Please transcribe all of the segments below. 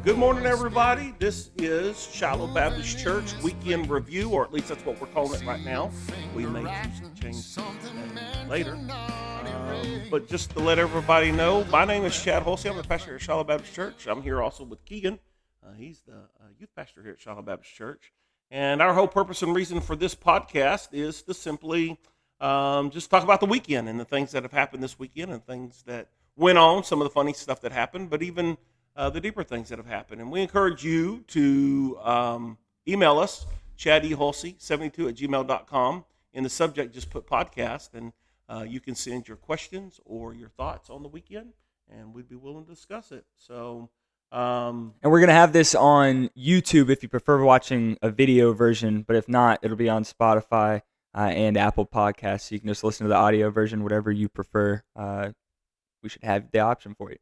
Good morning, everybody. This is Shiloh Baptist Church Weekend Review, or at least that's what we're calling it right now. We may choose to change that later. But just to let everybody know, my name is Chad Holsey. I'm the pastor at Shiloh Baptist Church. I'm here also with Keegan. He's the youth pastor here at Shiloh Baptist Church. And our whole purpose and reason for this podcast is to simply just talk about the weekend and the things that have happened this weekend and things that went on, some of the funny stuff that happened, but even the deeper things that have happened. And we encourage you to email us, chadeholsey72@gmail.com. In the subject, just put podcast, and you can send your questions or your thoughts on the weekend, and we'd be willing to discuss it. So, and we're going to have this on YouTube if you prefer watching a video version, but if not, it'll be on Spotify and Apple Podcasts, so you can just listen to the audio version, whatever you prefer. We should have the option for you.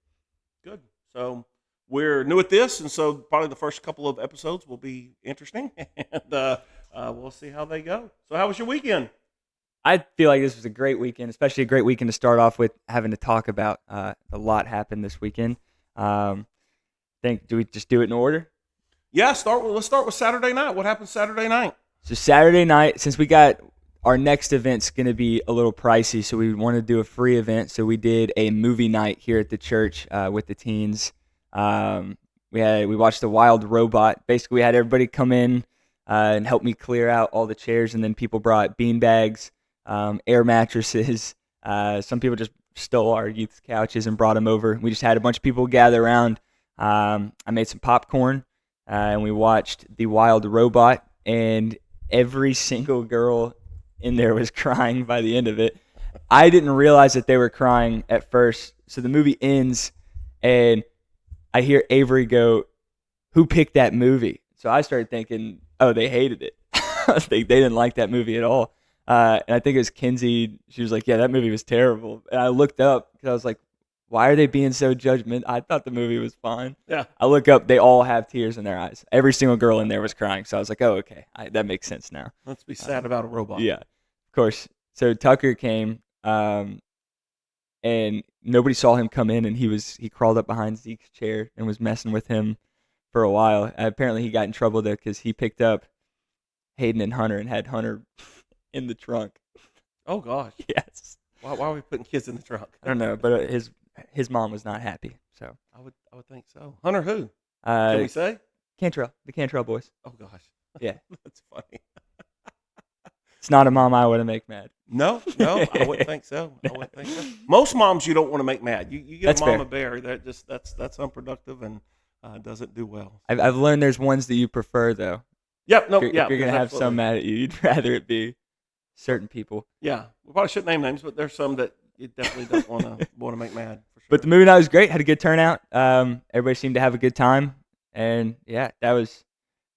Good. So we're new at this, and so probably the first couple of episodes will be interesting, and we'll see how they go. So how was your weekend? I feel like this was a great weekend, especially a great weekend to start off with having to talk about. A lot happened this weekend. Do we just do it in order? Yeah, let's start with Saturday night. What happened Saturday night? So Saturday night, since we got our next event's going to be a little pricey, so we wanted to do a free event. So we did a movie night here at the church with the teens. We watched The Wild Robot. Basically, we had everybody come in and help me clear out all the chairs, and then people brought bean bags, air mattresses. Some people just stole our youth couches and brought them over. We just had a bunch of people gather around. I made some popcorn, and we watched The Wild Robot, and every single girl in there was crying by the end of it. I didn't realize that they were crying at first. So the movie ends, and I hear Avery go, "Who picked that movie?" So I started thinking, oh, they hated it. They didn't like that movie at all. And I think it was Kinsey. She was like, yeah, that movie was terrible. And I looked up because I was like, why are they being so judgmental? I thought the movie was fine. Yeah. I look up, they all have tears in their eyes. Every single girl in there was crying. So I was like, oh, okay, that makes sense now. Let's be sad about a robot. Yeah, of course. So Tucker came, and nobody saw him come in, and he crawled up behind Zeke's chair and was messing with him for a while. Apparently he got in trouble though because he picked up Hayden and Hunter and had Hunter in the trunk. Oh gosh. Yes. Why are we putting kids in the trunk? I don't know, but his mom was not happy. So I would think so. Hunter who? Can we say? The Cantrell boys. Oh gosh. Yeah. That's funny. It's not a mom I want to make mad. No, I wouldn't think so. Most moms you don't want to make mad. You get That's a mama fair. bear that's unproductive and doesn't do well. I've learned there's ones that you prefer though. Yep. No. If you're gonna have some mad at you, you'd rather it be certain people. Yeah, we probably shouldn't name names, but there's some that you definitely don't want to make mad. For sure. But the movie night was great. Had a good turnout. Everybody seemed to have a good time, and yeah, it was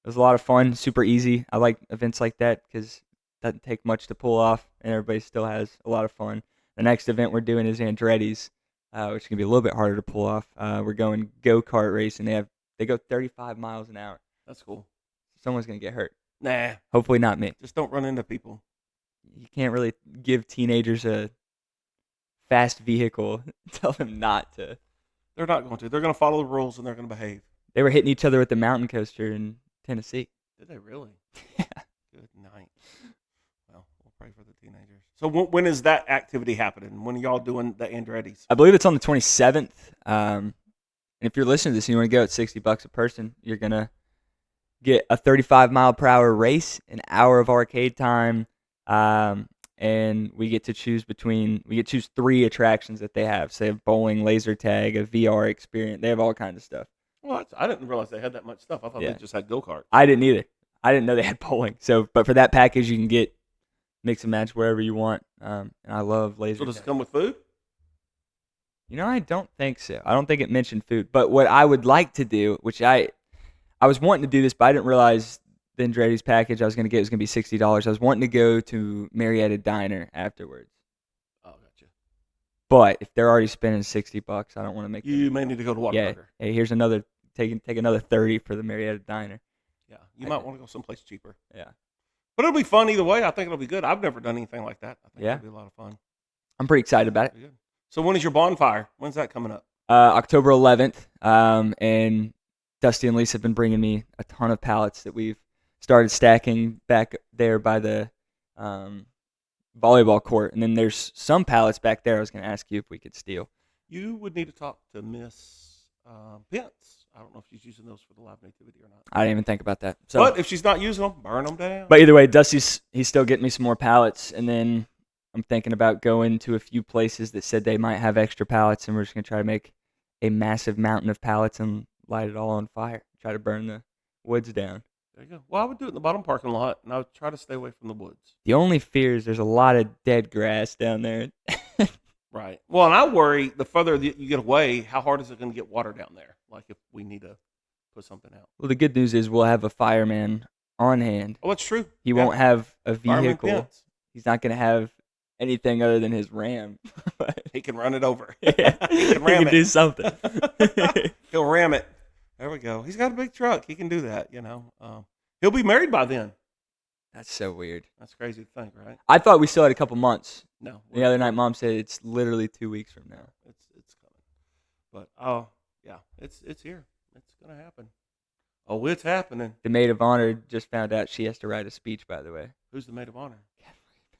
a lot of fun. Super easy. I like events like that because it doesn't take much to pull off, and everybody still has a lot of fun. The next event we're doing is Andretti's, which is gonna be a little bit harder to pull off. We're going go-kart racing. They go 35 miles an hour. That's cool. Someone's gonna get hurt. Nah. Hopefully not me. Just don't run into people. You can't really give teenagers a fast vehicle. Tell them not to. They're not going to. They're going to follow the rules and they're going to behave. They were hitting each other with the mountain coaster in Tennessee. Did they really? Yeah. Good night. Well, we'll pray for the teenagers. So when is that activity happening? When are y'all doing the Andretti's? I believe it's on the 27th. And if you're listening to this and you want to go at $60 a person, you're going to get a 35-mile-per-hour race, an hour of arcade time, and we get to choose 3 attractions that they have. So they have bowling, laser tag, a VR experience. They have all kinds of stuff. Well, I didn't realize they had that much stuff. I thought they just had go-kart. I didn't either. I didn't know they had bowling. But for that package, you can get mix and match wherever you want. And I love laser tag. So does it come with food? I don't think so. I don't think it mentioned food. But what I would like to do, which I was wanting to do this, but I didn't realize the Andretti's package I was going to get was going to be $60. I was wanting to go to Marietta Diner afterwards. Oh, gotcha. But if they're already spending $60, I don't want to make. You may need to go to Whataburger. Yeah. Hey, here's another take another $30 for the Marietta Diner. Yeah, you might want to go someplace cheaper. Yeah. But it'll be fun either way. I think it'll be good. I've never done anything like that. I think it'll be a lot of fun. I'm pretty excited about it. Good. So when is your bonfire? When's that coming up? October 11th, and Dusty and Lisa have been bringing me a ton of pallets that we've started stacking back there by the volleyball court. And then there's some pallets back there I was going to ask you if we could steal. You would need to talk to Miss Pence. I don't know if she's using those for the live nativity or not. I didn't even think about that. So, but if she's not using them, burn them down. But either way, he's still getting me some more pallets. And then I'm thinking about going to a few places that said they might have extra pallets. And we're just going to try to make a massive mountain of pallets and light it all on fire. Try to burn the woods down. There you go. Well, I would do it in the bottom parking lot, and I would try to stay away from the woods. The only fear is there's a lot of dead grass down there. Right. Well, and I worry the further you get away, how hard is it going to get water down there? Like if we need to put something out. Well, the good news is we'll have a fireman on hand. Oh, that's true. He won't have a Fireman vehicle. Pence. He's not going to have anything other than his ram. He can run it over. Yeah. He can ram He can it. do something. He'll ram it. There we go. He's got a big truck. He can do that, you know. He'll be married by then. That's so weird. That's crazy to think, right? I thought we still had a couple months. No. The other night, Mom said it's literally 2 weeks from now. It's coming. But yeah, it's here. It's gonna happen. Oh, it's happening. The maid of honor just found out she has to write a speech, by the way. Who's the maid of honor?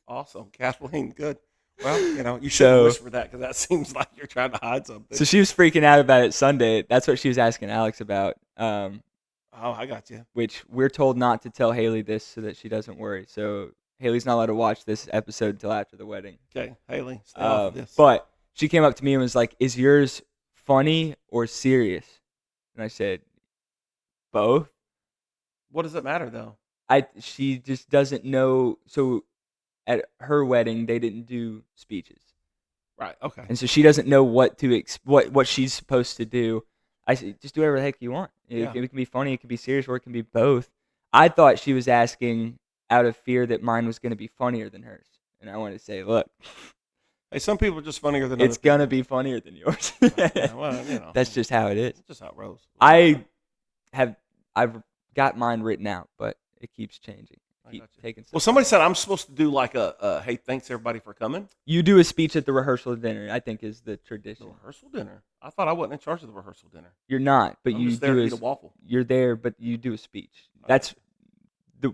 Awesome, Kathleen. Good. Well, you know, you shouldn't whisper that because that seems like you're trying to hide something. So she was freaking out about it Sunday. That's what she was asking Alex about. Oh, I got you. Which we're told not to tell Haley this so that she doesn't worry. So Haley's not allowed to watch this episode until after the wedding. Okay, Haley, stay off of this. But she came up to me and was like, "Is yours funny or serious?" And I said, "Both." What does it matter though? She just doesn't know. So at her wedding, they didn't do speeches. Right. Okay. And so she doesn't know what to what she's supposed to do. I said, just do whatever the heck you want. Yeah. It can be funny, it can be serious, or it can be both. I thought she was asking out of fear that mine was going to be funnier than hers. And I wanted to say, look. Hey, some people are just funnier than it's going to be funnier than yours. Yeah, well, you know. That's just how it is. It's just how it rolls. I've got mine written out, but it keeps changing. Well, somebody said I'm supposed to do like a hey, thanks everybody for coming. You do a speech at the rehearsal dinner, I think is the tradition. The rehearsal dinner? I thought I wasn't in charge of the rehearsal dinner. You're not, but I'm you just there do to eat a waffle. You're there, but you do a speech. That's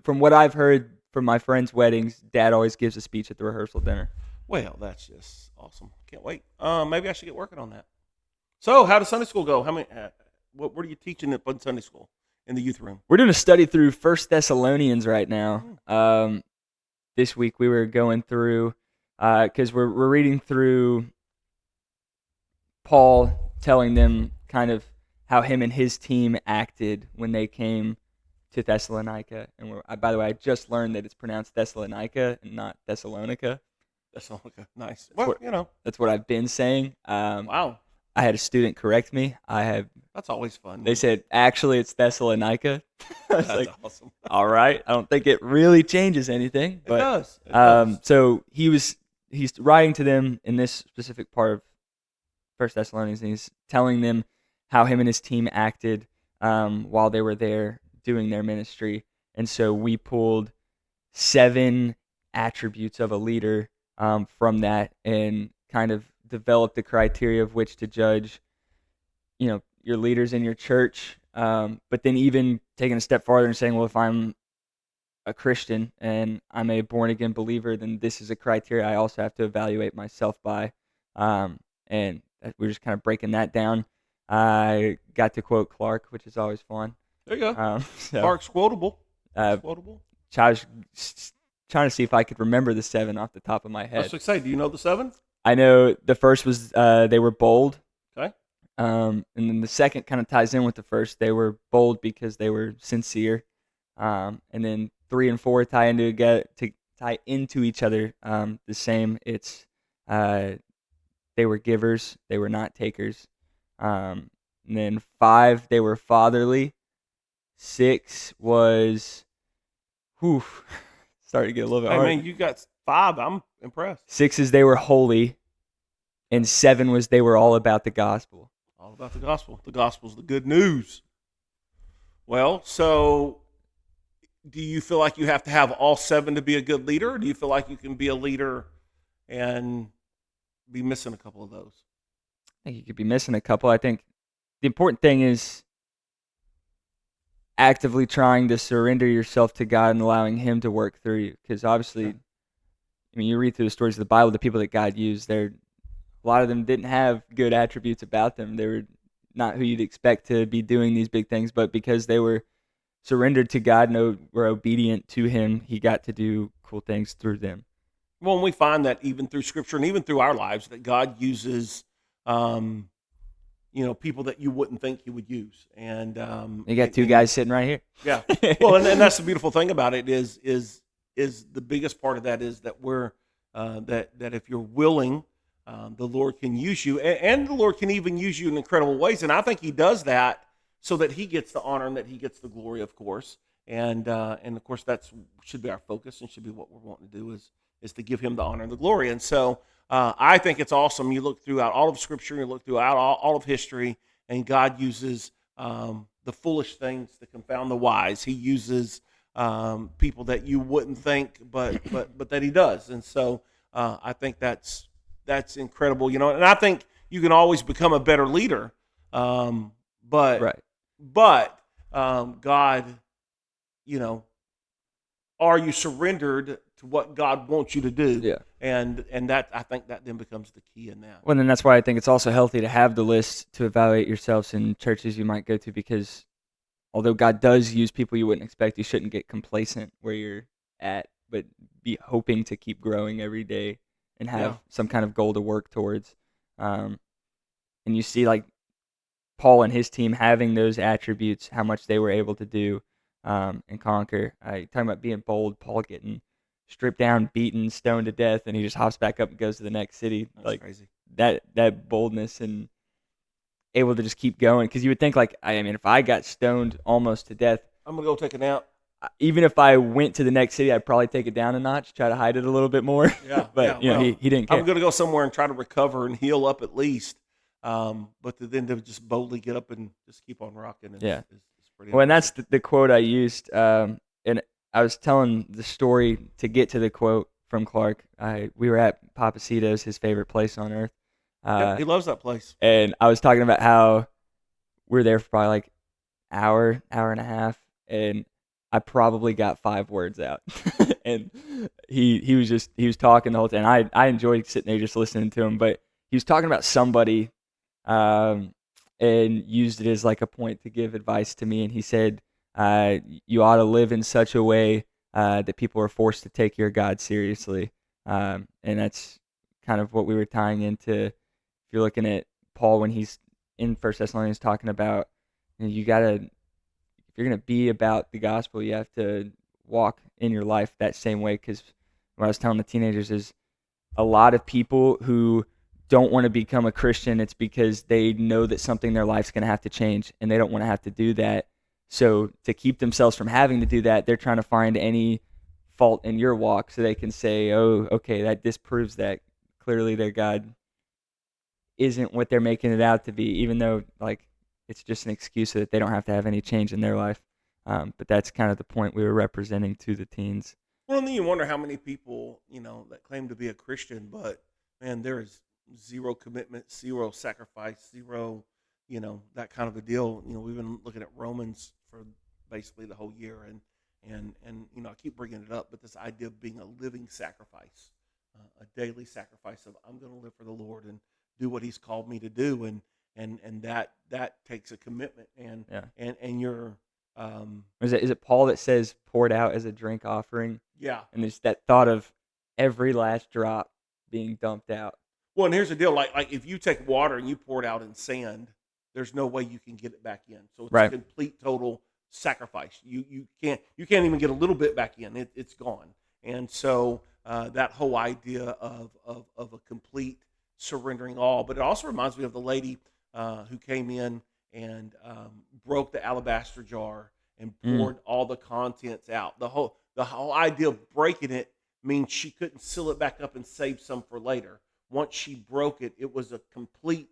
from what I've heard from my friends' weddings. Dad always gives a speech at the rehearsal dinner. Well, that's just awesome. Can't wait. Maybe I should get working on that. So, how does Sunday school go? How many? What are you teaching in Sunday school in the youth room? We're doing a study through 1 Thessalonians right now. This week we were going through because we're reading through Paul telling them kind of how him and his team acted when they came to Thessalonica. And by the way, I just learned that it's pronounced Thessalonica and not Thessalonica. Thessalonica, nice. Well, you know, that's what I've been saying. Wow. I had a student correct me. That's always fun. They said, actually, it's Thessalonica. I was That's like, awesome. all right. I don't think it really changes anything. But, it does. It does. So he's writing to them in this specific part of 1 Thessalonians, and he's telling them how him and his team acted while they were there doing their ministry. And so we pulled 7 attributes of a leader from that and kind of developed the criteria of which to judge, your leaders in your church. But then even taking a step farther and saying, well, if I'm a Christian and I'm a born-again believer, then this is a criteria I also have to evaluate myself by. And we're just kind of breaking that down. I got to quote Clark, which is always fun. There you go. Clark's quotable. Quotable. I was trying to see if I could remember the 7 off the top of my head. I was going to say, do you know the 7? I know the first was they were bold. Okay. And then the second kind of ties in with the first. They were bold because they were sincere. And then 3 and 4 tie into each other the same. It's they were givers. They were not takers. And then 5, they were fatherly. 6 was, starting to get a little bit hard. I mean, you got 5. I'm impressed. 6 is they were holy. And 7 was they were all about the gospel. All about the gospel. The gospel's the good news. Well, so do you feel like you have to have all 7 to be a good leader? Or do you feel like you can be a leader and be missing a couple of those? I think you could be missing a couple. I think the important thing is actively trying to surrender yourself to God and allowing Him to work through you. Because obviously, Sure. I mean, you read through the stories of the Bible, the people that God used, a lot of them didn't have good attributes about them. They were not who you'd expect to be doing these big things, but because they were surrendered to God and were obedient to Him, He got to do cool things through them. Well, and we find that even through Scripture and even through our lives, that God uses, um, people that you wouldn't think He would use. And You got two guys sitting right yeah, here. well, and that's the beautiful thing about it is the biggest part of that is that we're that if you're willing, the Lord can use you, and the Lord can even use you in incredible ways. And I think He does that so that He gets the honor and that He gets the glory, of course. And of course that's should be our focus and should be what we're wanting to do is to give Him the honor and the glory. And so I think it's awesome. You look throughout all of Scripture, you look throughout all of history, and God uses the foolish things to confound the wise. He uses people that you wouldn't think, but that He does. And so I think that's incredible. And I think you can always become a better leader. But Right. God, are you surrendered to what God wants you to do? Yeah. And that I think that then becomes the key in that. Well, then that's why I think it's also healthy to have the list to evaluate yourselves in churches you might go to, because although God does use people you wouldn't expect, you shouldn't get complacent where you're at, but be hoping to keep growing every day and have some kind of goal to work towards. And you see, like, Paul and his team having those attributes, how much they were able to do and conquer. Talking about being bold, Paul getting stripped down, beaten, stoned to death, and he just hops back up and goes to the next city. That's crazy. That boldness and able to just keep going. Because you would think, like, I mean, if I got stoned almost to death, I'm gonna go take a nap. even if I went to the next city, I'd probably take it down a notch, try to hide it a little bit more. Yeah, but he didn't care. I'm gonna go somewhere and try to recover and heal up at least. But then to just boldly get up and just keep on rocking. Is pretty well, and that's amazing. the quote I used. And I was telling the story to get to the quote from Clark. We were at Papacito's, his favorite place on earth. Yep, he loves that place. And I was talking about how we were there for probably like hour and a half, and I probably got 5 words out. And he was talking the whole time. I enjoyed sitting there just listening to him, but he was talking about somebody and used it as like a point to give advice to me. And he said, you ought to live in such a way that people are forced to take your God seriously. And that's kind of what we were tying into. If you're looking at Paul when he's in First Thessalonians talking about, you gotta, if you're gonna be about the gospel, you have to walk in your life that same way. Because what I was telling the teenagers is, a lot of people who don't want to become a Christian, it's because they know that something in their life's going to have to change, and they don't want to have to do that. So to keep themselves from having to do that, they're trying to find any fault in your walk so they can say, oh, okay, that disproves that clearly their God isn't what they're making it out to be, even though, like, it's just an excuse so that they don't have to have any change in their life. But that's kind of the point we were representing to the teens. Well, and then you wonder how many people, that claim to be a Christian, but man, there is zero commitment, zero sacrifice, zero, that kind of a deal. We've been looking at Romans for basically the whole year, and I keep bringing it up, but this idea of being a living sacrifice, a daily sacrifice of I'm going to live for the Lord and do what He's called me to do, and that takes a commitment, and you're. Is it Paul that says poured out as a drink offering? Yeah. And there's that thought of every last drop being dumped out. Well, and here's the deal: like if you take water and you pour it out in sand, there's no way you can get it back in. So it's a complete, total sacrifice. You can't even get a little bit back in. It's gone. And so that whole idea of a complete surrendering all. But it also reminds me of the lady who came in and broke the alabaster jar and poured all the contents out. The whole idea of breaking it means she couldn't seal it back up and save some for later. Once she broke it, it was a complete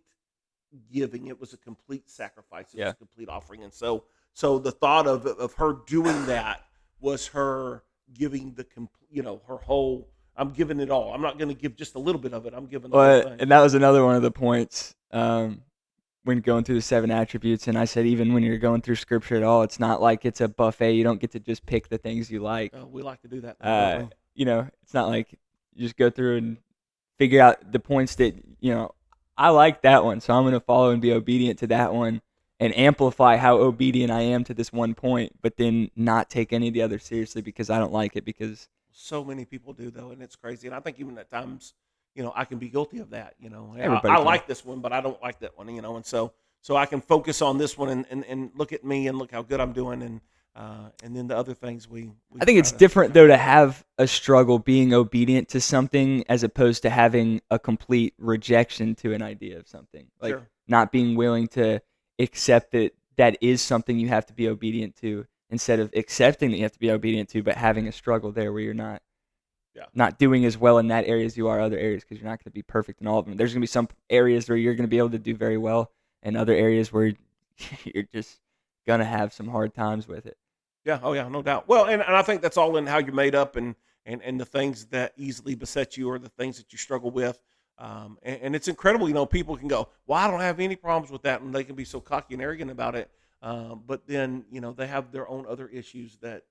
giving. It was a complete sacrifice. It was a complete offering. And so the thought of her doing that was her giving her whole. I'm giving it all. I'm not going to give just a little bit of it. I'm giving the whole thing. And that was another one of the points when going through the 7 attributes, and I said even when you're going through scripture at all, it's not like it's a buffet. You don't get to just pick the things you like. We like to do that, though, don't we? It's not like you just go through and figure out the points that, I like that one, so I'm going to follow and be obedient to that one and amplify how obedient I am to this one point, but then not take any of the others seriously because I don't like it because So many people do, though, and it's crazy. And I think even at times, I can be guilty of that. Everybody I can. like this one, but I don't like that one. And so I can focus on this one and look at me and look how good I'm doing, and then the other things we I think try it's to- different though to have a struggle being obedient to something as opposed to having a complete rejection to an idea of something. Like Sure. not being willing to accept that is something you have to be obedient to instead of accepting that you have to be obedient to, but having a struggle there where you're not Yeah. not doing as well in that area as you are other areas because you're not going to be perfect in all of them. There's going to be some areas where you're going to be able to do very well and other areas where you're just going to have some hard times with it. Yeah. Oh, yeah. No doubt. Well, and I think that's all in how you're made up and the things that easily beset you or the things that you struggle with. And it's incredible. People can go, well, I don't have any problems with that. And they can be so cocky and arrogant about it. But then, they have their own other issues that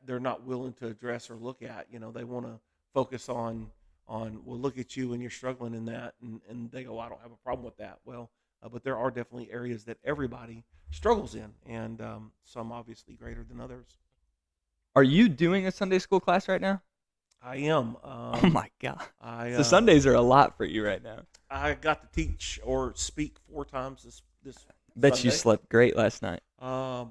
they're not willing to address or look at. They want to focus on, well, look at you and you're struggling in that. And they go, I don't have a problem with that. Well, but there are definitely areas that everybody struggles in, and some obviously greater than others. Are you doing a Sunday school class right now? I am. Oh my God. I So Sundays are a lot for you right now. I got to teach or speak 4 times this Bet you Sunday. slept great last night. I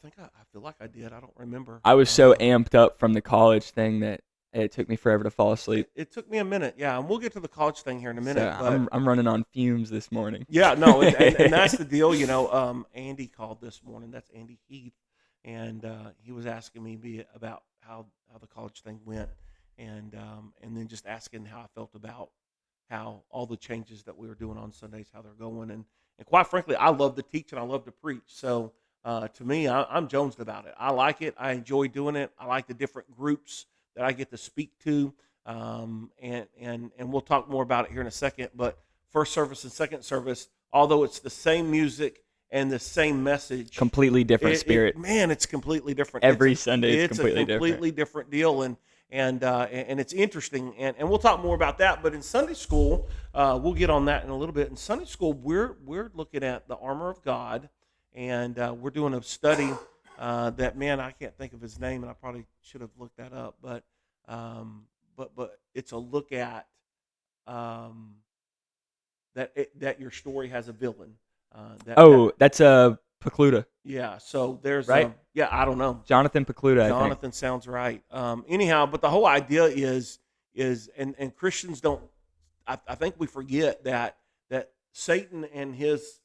think I feel like I did. I don't remember. I was so amped up from the college thing that it took me forever to fall asleep. It took me a minute, yeah, and we'll get to the college thing here in a minute. So But I'm running on fumes this morning. yeah, no, and that's the deal. Andy called this morning. That's Andy Heath, and he was asking me about how the college thing went, and then just asking how I felt about how all the changes that we were doing on Sundays, how they're going, and quite frankly, I love to teach and I love to preach. So to me, I'm jonesed about it. I like it. I enjoy doing it. I like the different groups that I get to speak to, and we'll talk more about it here in a second. But first service and second service, although it's the same music and the same message, Completely different spirit. It's completely different. Every Sunday is completely a completely different deal, and it's interesting, and we'll talk more about that. But in Sunday school, we'll get on that in a little bit. In Sunday school, we're looking at the armor of God, and we're doing a study that, man, I can't think of his name, and I probably should have looked that up, but it's a look at that your story has a villain. That's a Pecluda. Yeah. So there's Right? yeah, I don't know. Jonathan Pecluda, I think. Jonathan sounds right. Anyhow, but the whole idea is and Christians don't. I think we forget that Satan and his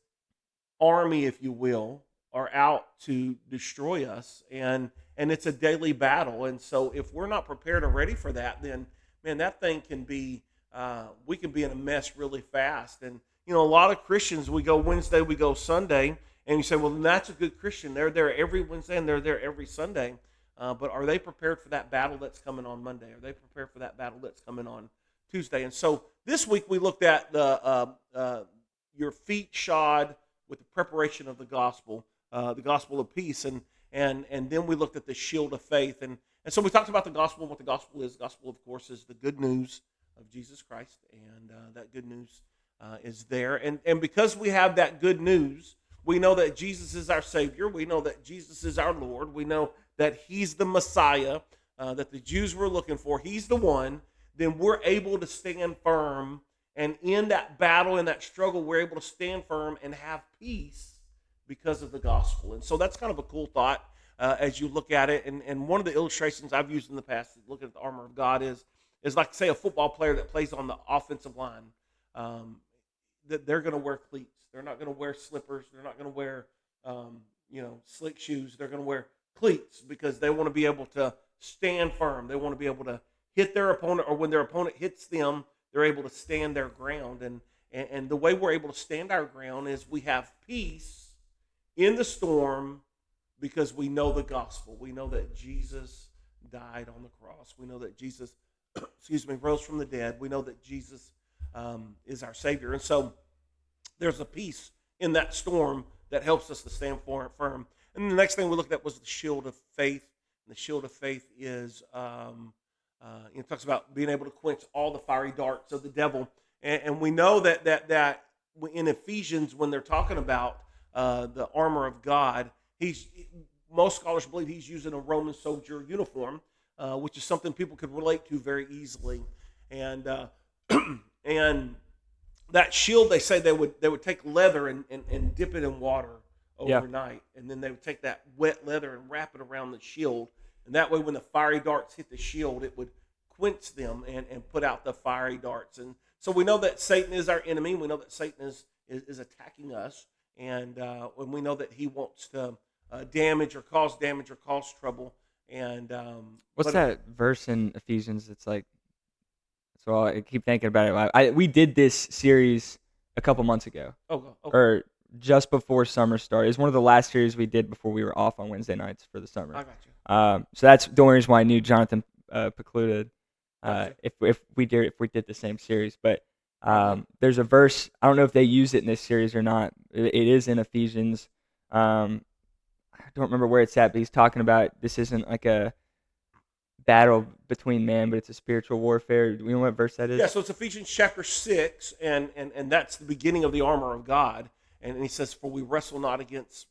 army, if you will, are out to destroy us, and it's a daily battle. And so, if we're not prepared or ready for that, then man, that thing can be we can be in a mess really fast. And a lot of Christians, we go Wednesday, we go Sunday. And you say, well, then that's a good Christian. They're there every Wednesday and they're there every Sunday. But are they prepared for that battle that's coming on Monday? Are they prepared for that battle that's coming on Tuesday? And so this week we looked at the your feet shod with the preparation of the gospel of peace, and then we looked at the shield of faith. And so we talked about the gospel and what the gospel is. The gospel, of course, is the good news of Jesus Christ, and that good news is there. And because we have that good news, we know that Jesus is our Savior. We know that Jesus is our Lord. We know that He's the Messiah that the Jews were looking for. He's the one. Then we're able to stand firm. And in that battle, in that struggle, we're able to stand firm and have peace because of the gospel. And so that's kind of a cool thought as you look at it. And one of the illustrations I've used in the past, looking at the armor of God, is like, say, a football player that plays on the offensive line. That they're going to wear cleats. They're not going to wear slippers. They're not going to wear, slick shoes. They're going to wear cleats because they want to be able to stand firm. They want to be able to hit their opponent, or when their opponent hits them, they're able to stand their ground. And the way we're able to stand our ground is we have peace in the storm because we know the gospel. We know that Jesus died on the cross. We know that Jesus, rose from the dead. We know that Jesus is our Savior. And so there's a peace in that storm that helps us to stand firm. And the next thing we looked at was the shield of faith. And the shield of faith is, it talks about being able to quench all the fiery darts of the devil. And we know that in Ephesians, when they're talking about the armor of God, most scholars believe he's using a Roman soldier uniform, which is something people could relate to very easily. And and that shield, they say they would take leather and dip it in water overnight, and then they would take that wet leather and wrap it around the shield, and that way when the fiery darts hit the shield, it would quench them and put out the fiery darts. And so we know that Satan is our enemy. We know that Satan is attacking us, and when we know that he wants to damage or cause trouble. And what's that verse in Ephesians? It's like, so I keep thinking about it. We did this series a couple months ago, or just before summer started. It's one of the last series we did before we were off on Wednesday nights for the summer. I got you. So that's the only reason why I knew Jonathan Precluded. Gotcha. If we did the same series, but there's a verse. I don't know if they use it in this series or not. It is in Ephesians. I don't remember where it's at, but he's talking about this isn't like a battle between man, but it's a spiritual warfare. Do you know what verse that is? Yeah, so it's Ephesians chapter 6, and that's the beginning of the armor of God. And he says, "For we wrestle not against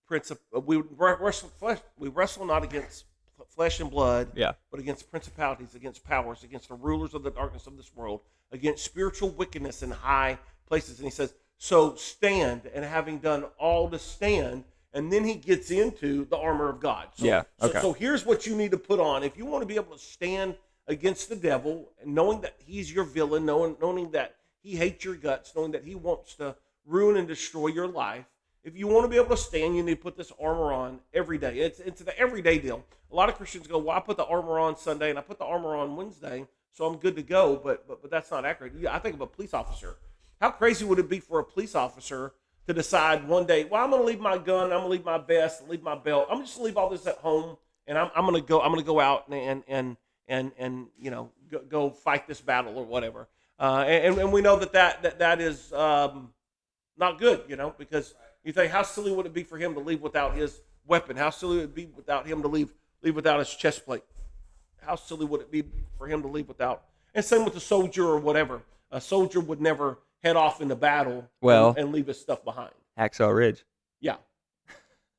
we wrestle not against flesh and blood, but against principalities, against powers, against the rulers of the darkness of this world, against spiritual wickedness in high places." And he says, "So stand, and having done all to stand." And then he gets into the armor of God. So here's what you need to put on. If you want to be able to stand against the devil, and knowing that he's your villain, knowing that he hates your guts, knowing that he wants to ruin and destroy your life, if you want to be able to stand, you need to put this armor on every day. It's the everyday deal. A lot of Christians go, "Well, I put the armor on Sunday, and I put the armor on Wednesday, so I'm good to go." But that's not accurate. I think of a police officer. How crazy would it be for a police officer to decide one day, "Well, I'm going to leave my gun, I'm going to leave my vest, leave my belt. I'm just going to leave all this at home, and I'm going to go out and go fight this battle or whatever." And we know that is not good, because you think, how silly would it be for him to leave without his weapon? How silly would it be without him to leave without his chest plate? How silly would it be for him to leave without? And same with the soldier or whatever. A soldier would never head off into battle and leave his stuff behind. Hacksaw Ridge. Yeah.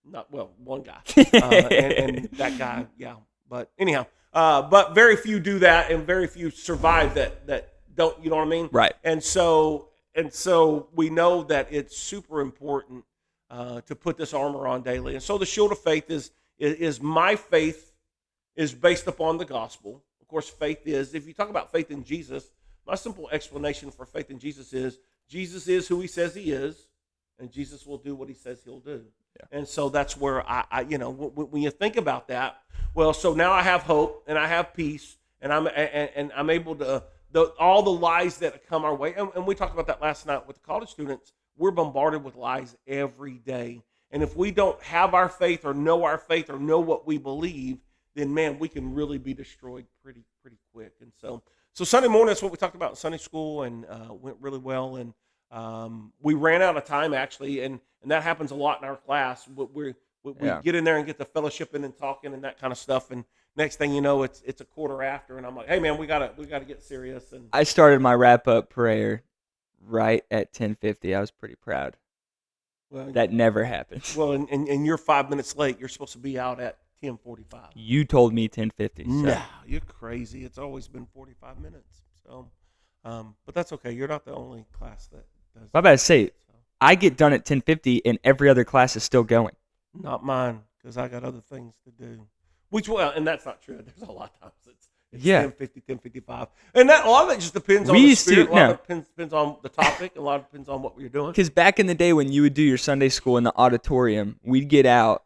One guy. and that guy, yeah. But anyhow, but very few do that, and very few survive that don't, you know what I mean? Right. And so we know that it's super important to put this armor on daily. And so the shield of faith is my faith is based upon the gospel. Of course, faith is, if you talk about faith in Jesus, my simple explanation for faith in Jesus is who he says he is, and Jesus will do what he says he'll do. Yeah. And so that's where I when you think about that, well, so now I have hope and I have peace, and I'm able to, all the lies that come our way, and we talked about that last night with the college students. We're bombarded with lies every day, and if we don't have our faith or know what we believe, then man, we can really be destroyed pretty quick. And so Sunday morning, that's what we talked about in Sunday school, and went really well. And we ran out of time actually, and that happens a lot in our class. We get in there and get the fellowshipping and talking and that kind of stuff, and next thing you know, it's a quarter after, and I'm like, "Hey man, we gotta get serious." And I started my wrap up prayer right at 10:50. I was pretty proud. Well, that never happens. Well, and you're 5 minutes late. You're supposed to be out at 10:45. You told me 10:50. So. No, you're crazy. It's always been 45 minutes. So, but that's okay. You're not the only class that does. I'm about to say, so. I get done at 10:50, and every other class is still going. Not mine, because I got other things to do. And that's not true. There's a lot of times it's 10:50, 10:55, and a lot of it just depends on the spirit. A lot of it depends on the topic. A lot of it depends on what we're doing. Because back in the day when you would do your Sunday school in the auditorium, we'd get out,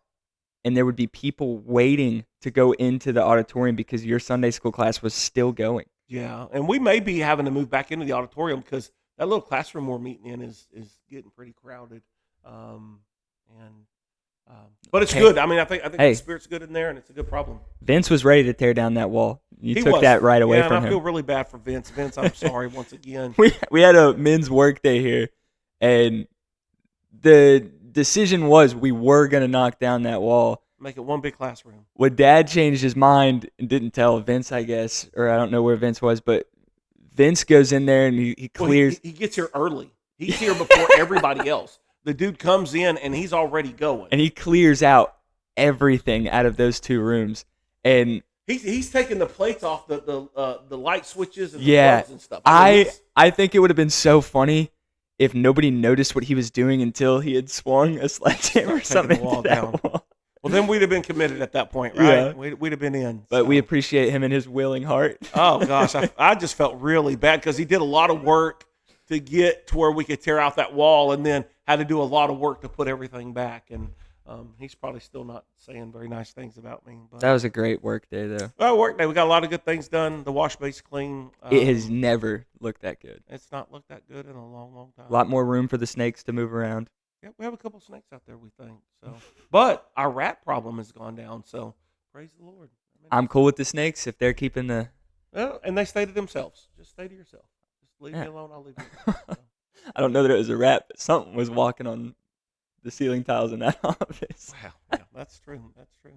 and there would be people waiting to go into the auditorium because your Sunday school class was still going. Yeah, and we may be having to move back into the auditorium because that little classroom we're meeting in is getting pretty crowded. But it's good. I mean, I think the spirit's good in there, and it's a good problem. Vince was ready to tear down that wall. You took that right away from him. I feel really bad for Vince. Vince, I'm sorry once again. We had a men's work day here, and the decision was we were going to knock down that wall. Make it one big classroom. When Dad changed his mind and didn't tell Vince, I guess, or I don't know where Vince was, but Vince goes in there and he clears. Well, he gets here early. He's here before everybody else. The dude comes in and he's already going. And he clears out everything out of those 2 rooms. And he's taking the plates off the light switches and the plugs and stuff. I think it would have been so funny if nobody noticed what he was doing until he had swung a sledgehammer or something into that wall. Well, then we'd have been committed at that point, right? Yeah. We'd have been in. But we appreciate him and his willing heart. Oh, gosh. I just felt really bad because he did a lot of work to get to where we could tear out that wall and then had to do a lot of work to put everything back. And he's probably still not saying very nice things about me. But that was a great work day, though. Well, work day. We got a lot of good things done. The wash base clean. It has never looked that good. It's not looked that good in a long, long time. A lot more room for the snakes to move around. Yeah, we have a couple snakes out there, we think. So, but our rat problem has gone down. So, praise the Lord. I'm cool with the snakes if they're keeping the. Well, and they stay to themselves. Just stay to yourself. Just leave me alone. I'll leave you alone. So. I don't know that it was a rat, but something was walking on the ceiling tiles in that office. Wow, yeah, that's true. That's true.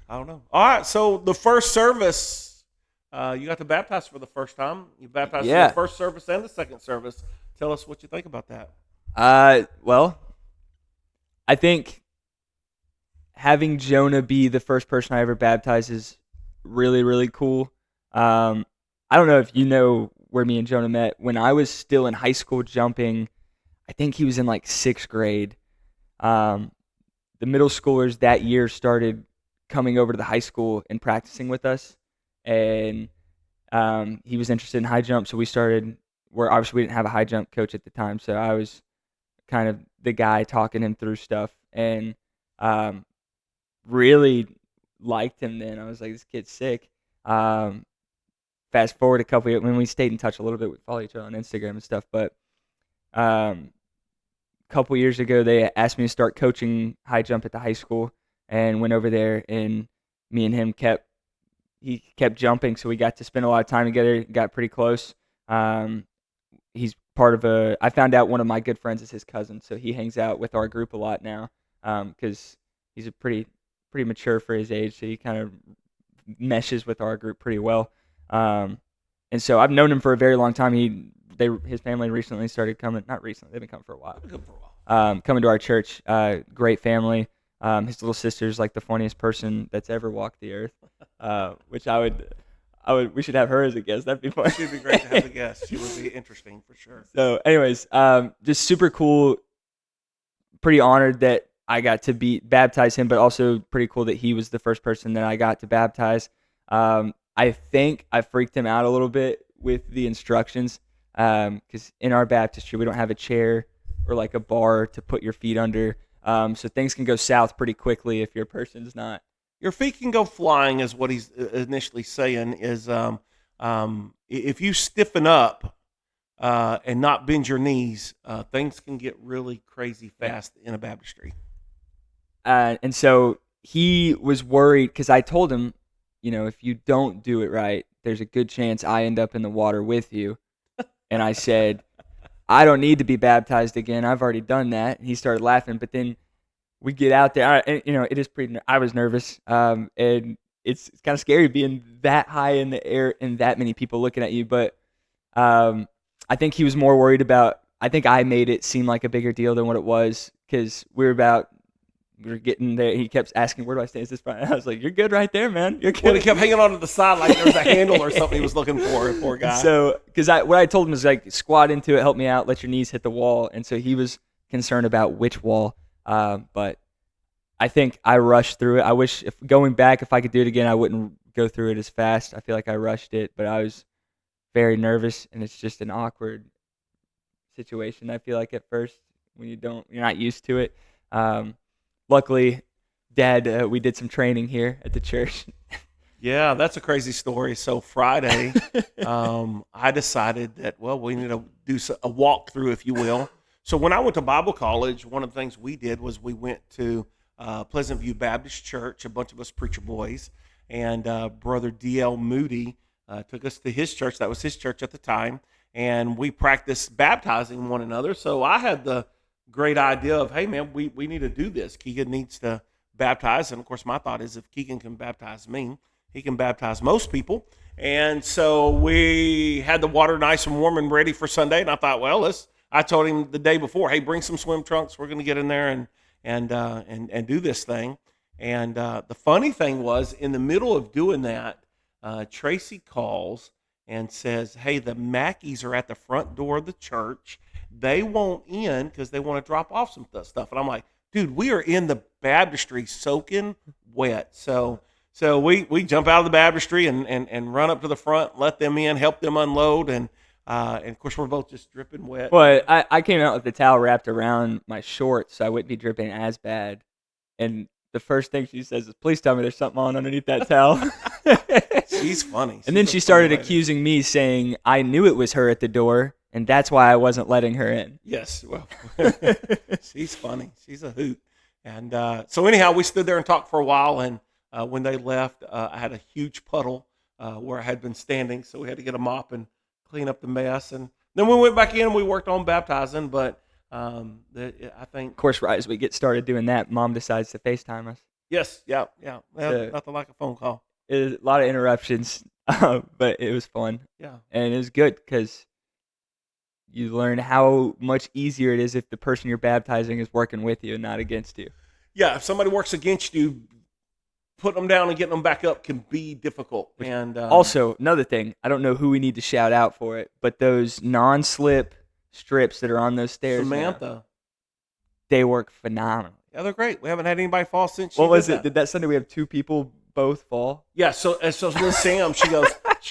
I don't know. All right, so the first service, you got to baptize for the first time. You baptized for the first service and the second service. Tell us what you think about that. Well, I think having Jonah be the first person I ever baptized is really, really cool. I don't know if you know where me and Jonah met. When I was still in high school jumping, I think he was in like 6th grade. The middle schoolers that year started coming over to the high school and practicing with us. And he was interested in high jump, so we started where obviously we didn't have a high jump coach at the time, so I was kind of the guy talking him through stuff, and really liked him then. I was like, this kid's sick. Fast forward a couple years, when we stayed in touch a little bit, we follow each other on Instagram and stuff, but a couple years ago, they asked me to start coaching high jump at the high school, and went over there, and me and him kept jumping, so we got to spend a lot of time together, got pretty close. He's part of I found out one of my good friends is his cousin, so he hangs out with our group a lot now, because he's a pretty mature for his age, so he kind of meshes with our group pretty well. And so I've known him for a very long time. His family recently started coming, not recently, they've been coming for a while. Coming to our church, great family. His little sister's like the funniest person that's ever walked the earth, which we should have her as a guest. That'd be fun. She'd be great to have a guest. She would be interesting for sure. So anyways, just super cool. Pretty honored that I got to baptize him, but also pretty cool that he was the first person that I got to baptize. I think I freaked him out a little bit with the instructions, because in our baptistry, we don't have a chair or like a bar to put your feet under. So things can go south pretty quickly if your person's not. Your feet can go flying, is what he's initially saying. Is if you stiffen up and not bend your knees, things can get really crazy fast in a baptistry. And so he was worried because I told him, if you don't do it right, there's a good chance I end up in the water with you. And I said, I don't need to be baptized again. I've already done that. And he started laughing. But then we get out there. It is pretty. I was nervous, and it's kind of scary being that high in the air and that many people looking at you. But I think he was more worried about. I think I made it seem like a bigger deal than what it was, because we were getting there. He kept asking, "Where do I stay? Is this fine?" I was like, "You're good right there, man. You're good." Well, he kept hanging on to the side like there was a handle or something he was looking for. Poor guy. So, because what I told him was like, squat into it, help me out, let your knees hit the wall. And so he was concerned about which wall. But I think I rushed through it. I wish, if going back, if I could do it again, I wouldn't go through it as fast. I feel like I rushed it, but I was very nervous, and it's just an awkward situation. I feel like at first when you're not used to it. Luckily, Dad, we did some training here at the church. Yeah, that's a crazy story. So Friday, I decided that, we need to do a walkthrough, if you will. So when I went to Bible college, one of the things we did was we went to Pleasant View Baptist Church, a bunch of us preacher boys, and Brother D.L. Moody took us to his church. That was his church at the time, and we practiced baptizing one another. So I had the great idea of, hey man, we need to do this. Keegan needs to baptize, and of course, my thought is if Keegan can baptize me, he can baptize most people. And so we had the water nice and warm and ready for Sunday. And I thought, well, I told him the day before, hey, bring some swim trunks. We're going to get in there and do this thing. And the funny thing was, in the middle of doing that, Tracy calls and says, hey, the Mackeys are at the front door of the church. They won't in because they want to drop off some stuff. And I'm like, dude, we are in the baptistry soaking wet. So we jump out of the baptistry and run up to the front, let them in, help them unload, and of course we're both just dripping wet. Well, I came out with the towel wrapped around my shorts, so I wouldn't be dripping as bad. And the first thing she says is, please tell me there's something on underneath that towel. She's funny. And then she started accusing me, saying I knew it was her at the door, and that's why I wasn't letting her in. Yes, well, she's funny. She's a hoot. And so anyhow, we stood there and talked for a while, and when they left, I had a huge puddle where I had been standing, so we had to get a mop and clean up the mess. And then we went back in and we worked on baptizing, but I think... Of course, right as we get started doing that, Mom decides to FaceTime us. Yes, yeah. So, nothing like a phone call. It was a lot of interruptions, but it was fun. Yeah. And it was good because you learn how much easier it is if the person you're baptizing is working with you and not against you. Yeah, if somebody works against you, putting them down and getting them back up can be difficult. And also, another thing, I don't know who we need to shout out for it, but those non-slip strips that are on those stairs, Samantha, now, they work phenomenal. Yeah, they're great. We haven't had anybody fall since. What was it? Did that Sunday we have 2 people both fall? Yeah. So with Sam, she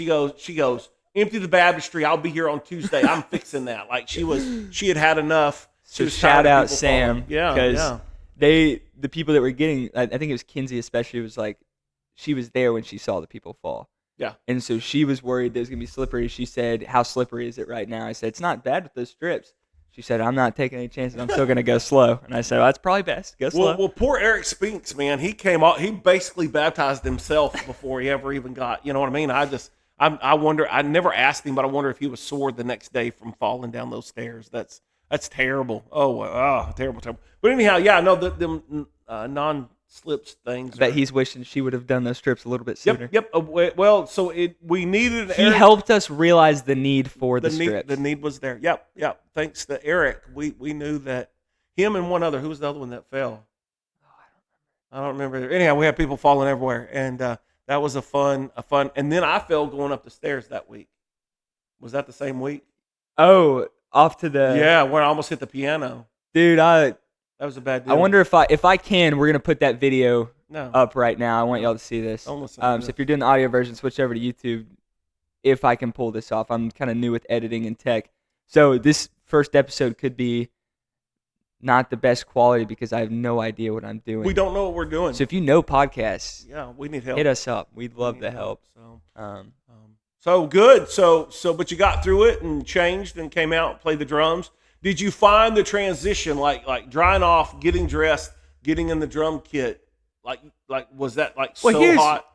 goes. Empty the baptistry. I'll be here on Tuesday. I'm fixing that. Like she had enough. So shout out Sam. Falling. Yeah. Because the people that were getting, I think it was Kinsey especially, was like, she was there when she saw the people fall. Yeah. And so she was worried that it was going to be slippery. She said, how slippery is it right now? I said, it's not bad with those strips. She said, I'm not taking any chances. I'm still going to go slow. And I said, well, that's probably best. Go slow. Well, poor Eric Spinks, man. He came out. He basically baptized himself before he ever even got, you know what I mean? I wonder, I never asked him, but I wonder if he was sore the next day from falling down those stairs. That's terrible. Terrible. But anyhow, yeah, no, them non-slips things. I bet he's wishing she would have done those strips a little bit sooner. Yep. Well, so we needed. He helped us realize the need for the strips. The need was there. Yep. Thanks to Eric, we knew that him and one other. Who was the other one that fell? I don't remember. Anyhow, we had people falling everywhere, and that was a fun. And then I fell going up the stairs that week. Was that the same week? Oh, off to the where I almost hit the piano. Dude, that was a bad deal. I wonder if I can, we're gonna put that video up right now. I want y'all to see this. Don't listen so if you're doing the audio version, switch over to YouTube. If I can pull this off, I'm kind of new with editing and tech, so this first episode could be not the best quality because I have no idea what I'm doing. We don't know what we're doing. So if you know podcasts, we need help. Hit us up. We'd love the help. So good. So but you got through it and changed and came out and played the drums. Did you find the transition like drying off, getting dressed, getting in the drum kit? Like was that hot?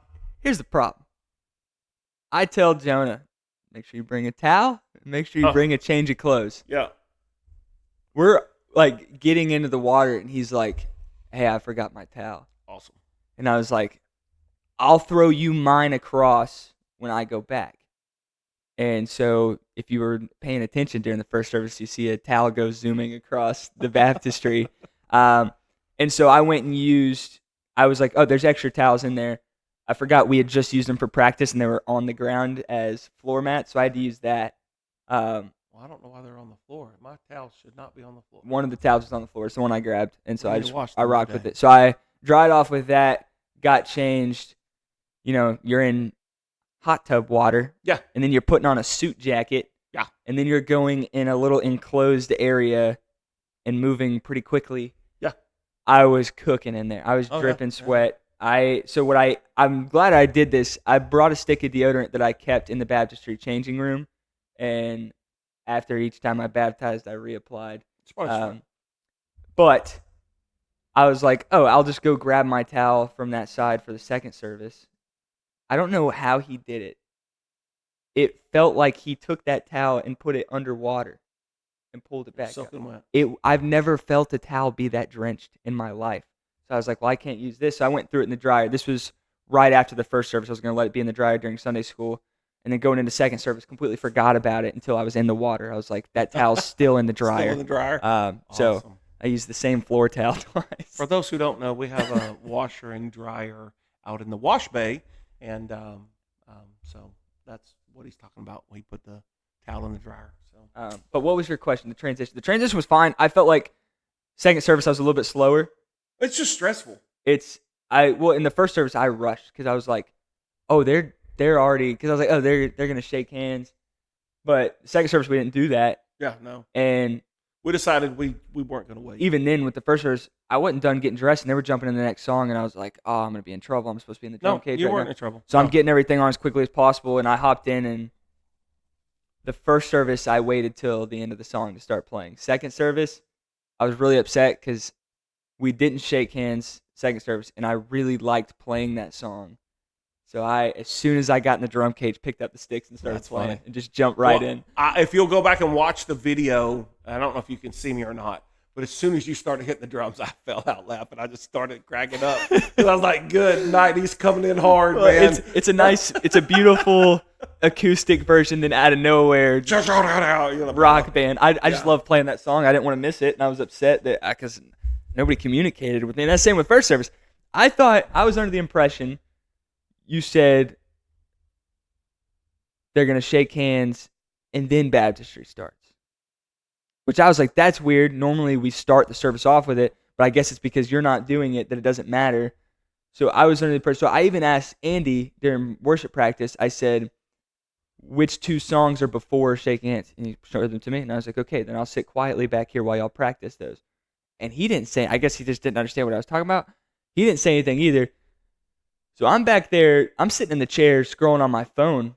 Here's the problem. I tell Jonah, make sure you bring a towel, make sure you bring a change of clothes. Yeah. We're like getting into the water and he's like, hey, I forgot my towel. Awesome. And I was like, I'll throw you mine across when I go back. And so if you were paying attention during the first service, you see a towel go zooming across the baptistry. And so I went and I was like, oh, there's extra towels in there. I forgot we had just used them for practice and they were on the ground as floor mats. So I had to use that. I don't know why they're on the floor. My towels should not be on the floor. One of the towels was on the floor. It's the one I grabbed. And so I rocked with it. So I dried off with that, got changed. You know, you're in hot tub water. Yeah. And then you're putting on a suit jacket. Yeah. And then you're going in a little enclosed area and moving pretty quickly. Yeah. I was cooking in there. I was dripping sweat. I'm glad I did this. I brought a stick of deodorant that I kept in the baptistry changing room. And after each time I baptized, I reapplied. But I was like, oh, I'll just go grab my towel from that side for the second service. I don't know how he did it. It felt like he took that towel and put it underwater. and pulled it back up. Soaking wet. I've never felt a towel be that drenched in my life. So I was like, well, I can't use this. So I went through it in the dryer. This was right after the first service. I was going to let it be in the dryer during Sunday school. And then going into second service, completely forgot about it until I was in the water. I was like, that towel's still in the dryer. Still in the dryer. So Awesome. I used the same floor towel twice. For those who don't know, we have a washer and dryer out in the wash bay. And so that's what he's talking about when he put the towel in the dryer. So, but what was your question? The transition. The transition was fine. I felt like second service I was a little bit slower. it's just stressful. Well, in the first service I rushed because I was like, oh, they're already, because I was like, oh, they're gonna shake hands. But second service we didn't do that. Yeah, no. And We decided we weren't going to wait. even then with the first service, I wasn't done getting dressed and they were jumping in the next song and I was like, oh, I'm gonna be in trouble. I'm supposed to be in the drum No, cage you right weren't now. in trouble. So I'm getting everything on as quickly as possible, and I hopped in, and the first service I waited till the end of the song to start playing. Second service, I was really upset because we didn't shake hands second service, and I really liked playing that song. So as soon as I got in the drum cage, picked up the sticks and started That's playing funny. and just jumped right Well, in. If you'll go back and watch the video, I don't know if you can see me or not, but as soon as you started hitting the drums, I fell out laughing. I just started cracking up. 'Cause I was like, good night. He's coming in hard, Well, man. it's a beautiful acoustic version. Then out of nowhere, rock band. I just love playing that song. I didn't want to miss it, and I was upset that because nobody communicated with me. And that's the same with first service. I thought I was under the impression you said they're gonna shake hands and then baptistry starts, which I was like, that's weird. Normally we start the service off with it, but I guess it's because you're not doing it that it doesn't matter. So I was under the impression. So I even asked Andy during worship practice. I said, which two songs are before shaking hands? And he showed them to me, and I was like, okay, then I'll sit quietly back here while y'all practice those. And he didn't say, I guess he just didn't understand what I was talking about. He didn't say anything either. So I'm back there, I'm sitting in the chair scrolling on my phone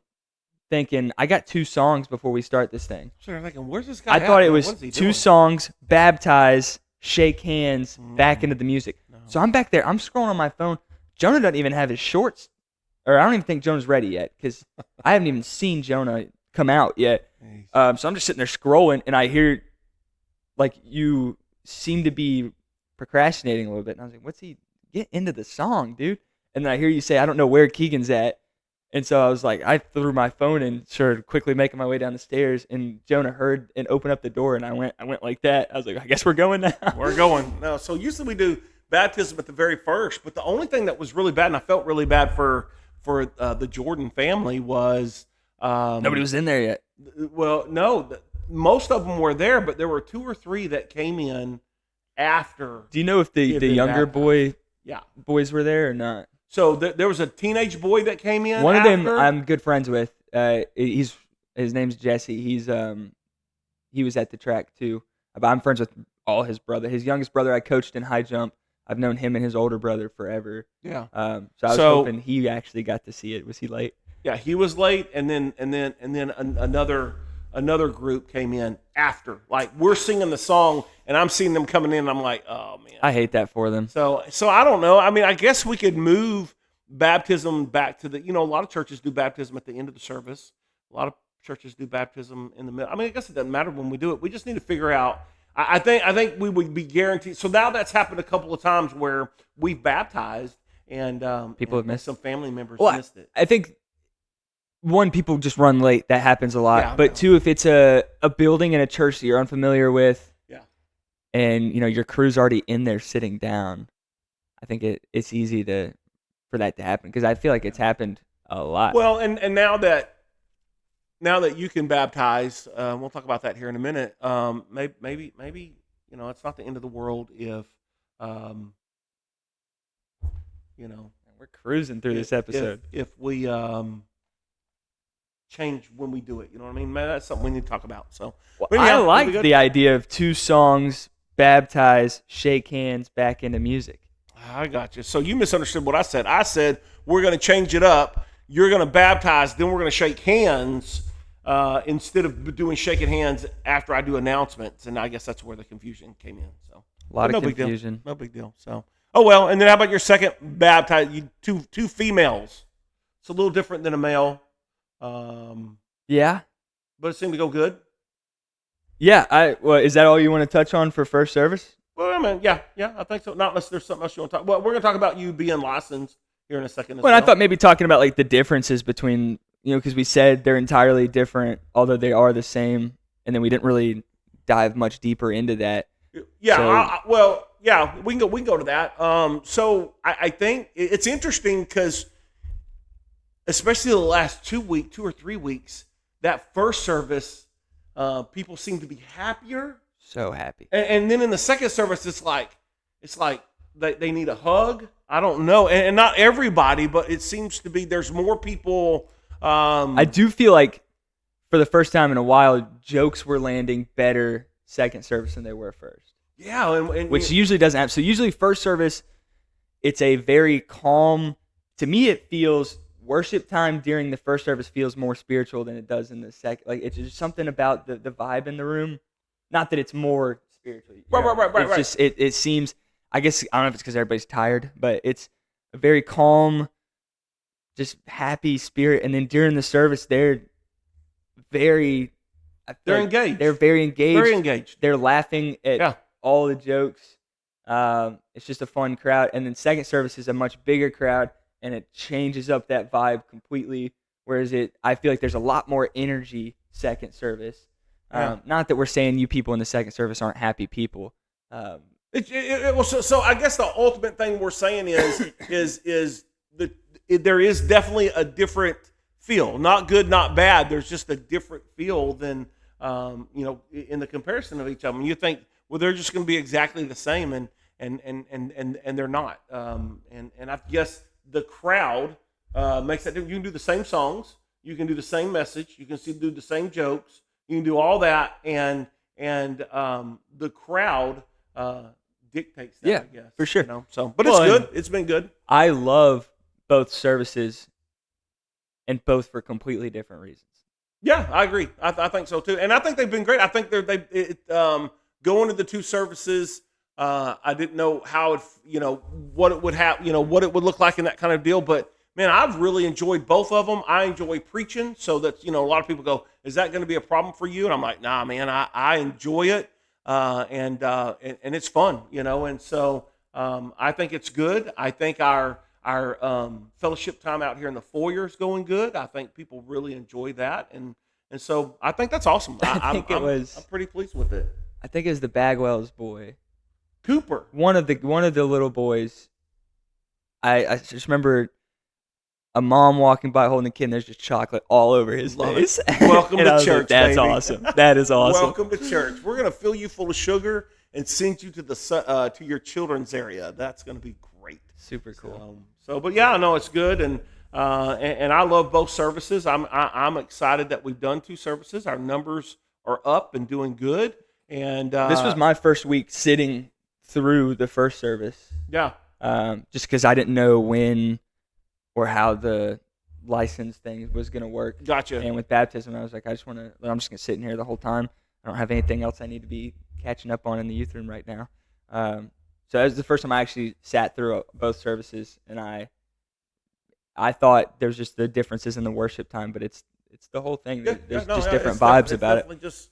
thinking, I got two songs before we start this thing. So I'm thinking, where's this guy I thought at? it What was is he two doing? songs, baptize, shake hands, back into the music. No. So I'm back there, I'm scrolling on my phone. Jonah doesn't even have his shorts, or I don't even think Jonah's ready yet because I haven't even seen Jonah come out yet. So I'm just sitting there scrolling, and I hear, like, you seem to be procrastinating a little bit. And I was like, what's he, get into the song, dude. And then I hear you say, I don't know where Keegan's at. And so I was like, I threw my phone and started quickly making my way down the stairs. And Jonah heard and opened up the door, and I went like that. I was like, I guess we're going now. We're going. No, so usually we do baptism at the very first, but the only thing that was really bad, and I felt really bad for the Jordan family, was Nobody was in there yet. well, no, most of them were there, but there were two or three that came in after. Do you know if the had been younger baptized. boys were there or not? So there was a teenage boy that came in. One of them after. I'm good friends with. His name's Jesse. He was at the track too. But I'm friends with all his brother. His youngest brother I coached in high jump. I've known him and his older brother forever. Yeah. So I was hoping he actually got to see it. Was he late? Yeah, he was late, and then another group came in after. Like, we're singing the song, and I'm seeing them coming in, and I'm like, oh man. I hate that for them. So I don't know. I mean, I guess we could move baptism back to a lot of churches do baptism at the end of the service. A lot of churches do baptism in the middle. I mean, I guess it doesn't matter when we do it. We just need to figure out. I think we would be guaranteed. So now that's happened a couple of times where we've baptized, and People have missed some family members Well, missed it. I think one, people just run late. That happens a lot. Yeah, I but know. two, if it's a building in a church that you're unfamiliar with, Yeah. and your crew's already in there sitting down, I think it's easy for that to happen because I feel like it's happened a lot. Well, and now that you can baptize, we'll talk about that here in a minute. Maybe it's not the end of the world if We're cruising through this episode. If we change when we do it, you know what I mean? Man, that's something we need to talk about. So Well, but I yeah, like we the idea of two songs, baptize, shake hands, back into music. I got you. So you misunderstood what I said. I said we're going to change it up. You're going to baptize, then we're going to shake hands instead of doing shaking hands after I do announcements. And I guess that's where the confusion came in. So A lot no of big deal. confusion. No big deal. So well. And then how about your second baptize? Two females. It's a little different than a male. Yeah. But it seemed to go good. Yeah, well, is that all you want to touch on for first service? Well, I mean, yeah, I think so. Not unless there's something else you want to talk. Well, we're going to talk about you being licensed here in a second as Well, well. I thought maybe talking about like the differences between, because we said they're entirely different, although they are the same, and then we didn't really dive much deeper into that. Yeah. So- Well, yeah, we can go. We can go to that. So I think it's interesting because, especially the last 2 or 3 weeks, that first service, people seem to be happier. So happy. And then in the second service, it's like they need a hug. I don't know, and not everybody, but it seems to be there's more people. I do feel like for the first time in a while, jokes were landing better second service than they were first. Yeah, and Which usually doesn't happen. So usually first service, it's a very calm. To me, it feels worship time during the first service feels more spiritual than it does in the second. Like it's just something about the vibe in the room. Not that it's more spiritual. Right. It's just it seems. I guess I don't know if it's because everybody's tired, but it's a very calm, just happy spirit. And then during the service, they're very. They're engaged. They're very engaged. Very engaged. They're laughing at all the jokes. It's just a fun crowd. And then second service is a much bigger crowd, and it changes up that vibe completely. Whereas I feel like there's a lot more energy second service. Not that we're saying you people in the second service aren't happy people. So I guess the ultimate thing we're saying is there is definitely a different feel. Not good, not bad. There's just a different feel than in the comparison of each of them. You think, well, they're just going to be exactly the same, and they're not. And I guess the crowd makes that different. You can do the same songs, you can do the same message, you can do the same jokes, you can do all that, and the crowd dictates that. Yeah, I guess, for sure. But it's good. It's been good. I love both services, and both for completely different reasons. Yeah, I agree. I think so too, and I think they've been great. I think going to the two services. I didn't know how what it would have, what it would look like in that kind of deal. But man, I've really enjoyed both of them. I enjoy preaching, so that a lot of people go, "Is that going to be a problem for you?" And I'm like, "Nah, man, I enjoy it, and it's fun, And so I think it's good. I think our fellowship time out here in the foyer is going good. I think people really enjoy that, and so I think that's awesome. I'm pretty pleased with it. I think it was the Bagwell's boy, Cooper. One of the little boys. I just remember a mom walking by holding a kid, and there's just chocolate all over his face. Welcome to church, like, That's baby. awesome. That is awesome. Welcome to church. We're gonna fill you full of sugar and send you to to your children's area. That's gonna be great. Super cool. But yeah, no, it's good, and I love both services. I'm excited that we've done two services. Our numbers are up and doing good. And this was my first week sitting through the first service. Yeah. Just because I didn't know when or how the license thing was going to work. Gotcha. And with baptism, I was like, I'm just going to sit in here the whole time. I don't have anything else I need to be catching up on in the youth room right now. So that was the first time I actually sat through both services, and I thought there's just the differences in the worship time, but it's the whole thing. There's just different vibes about it.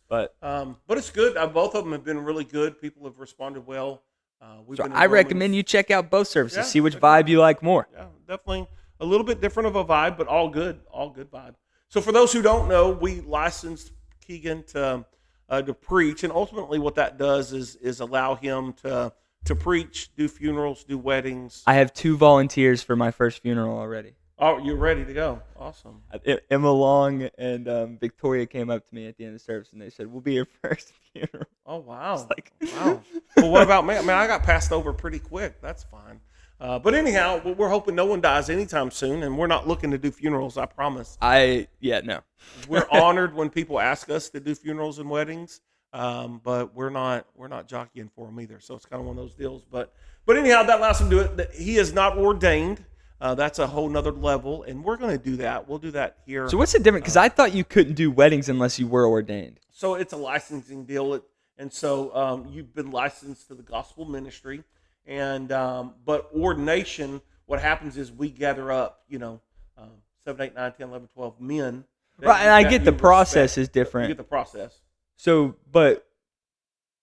But it's good. Both of them have been really good. People have responded well. I recommend you check out both services. See which vibe you like more. Yeah, definitely a little bit different of a vibe, but all good vibe. So for those who don't know, we licensed Keegan to preach, and ultimately what that does is allow him to preach, do funerals, do weddings. I have 2 volunteers for my first funeral already. Oh, you're ready to go. Awesome. Emma Long and Victoria came up to me at the end of the service, and they said, "We'll be your first funeral." Oh, wow. Wow. Well, what about me? I mean, I got passed over pretty quick. That's fine. But anyhow, we're hoping no one dies anytime soon, and we're not looking to do funerals, I promise. No. We're honored when people ask us to do funerals and weddings, but we're not jockeying for them either. So it's kind of one of those deals. But anyhow, that allows him to do it. He is not ordained. That's a whole nother level, and we're going to do that. We'll do that here. So what's the difference? Because I thought you couldn't do weddings unless you were ordained. So it's a licensing deal, and so you've been licensed to the gospel ministry, and but ordination, what happens is we gather up, 7, 8, 9, 10, 11, 12 men. Right, and I get the process is different. You get the process. So, but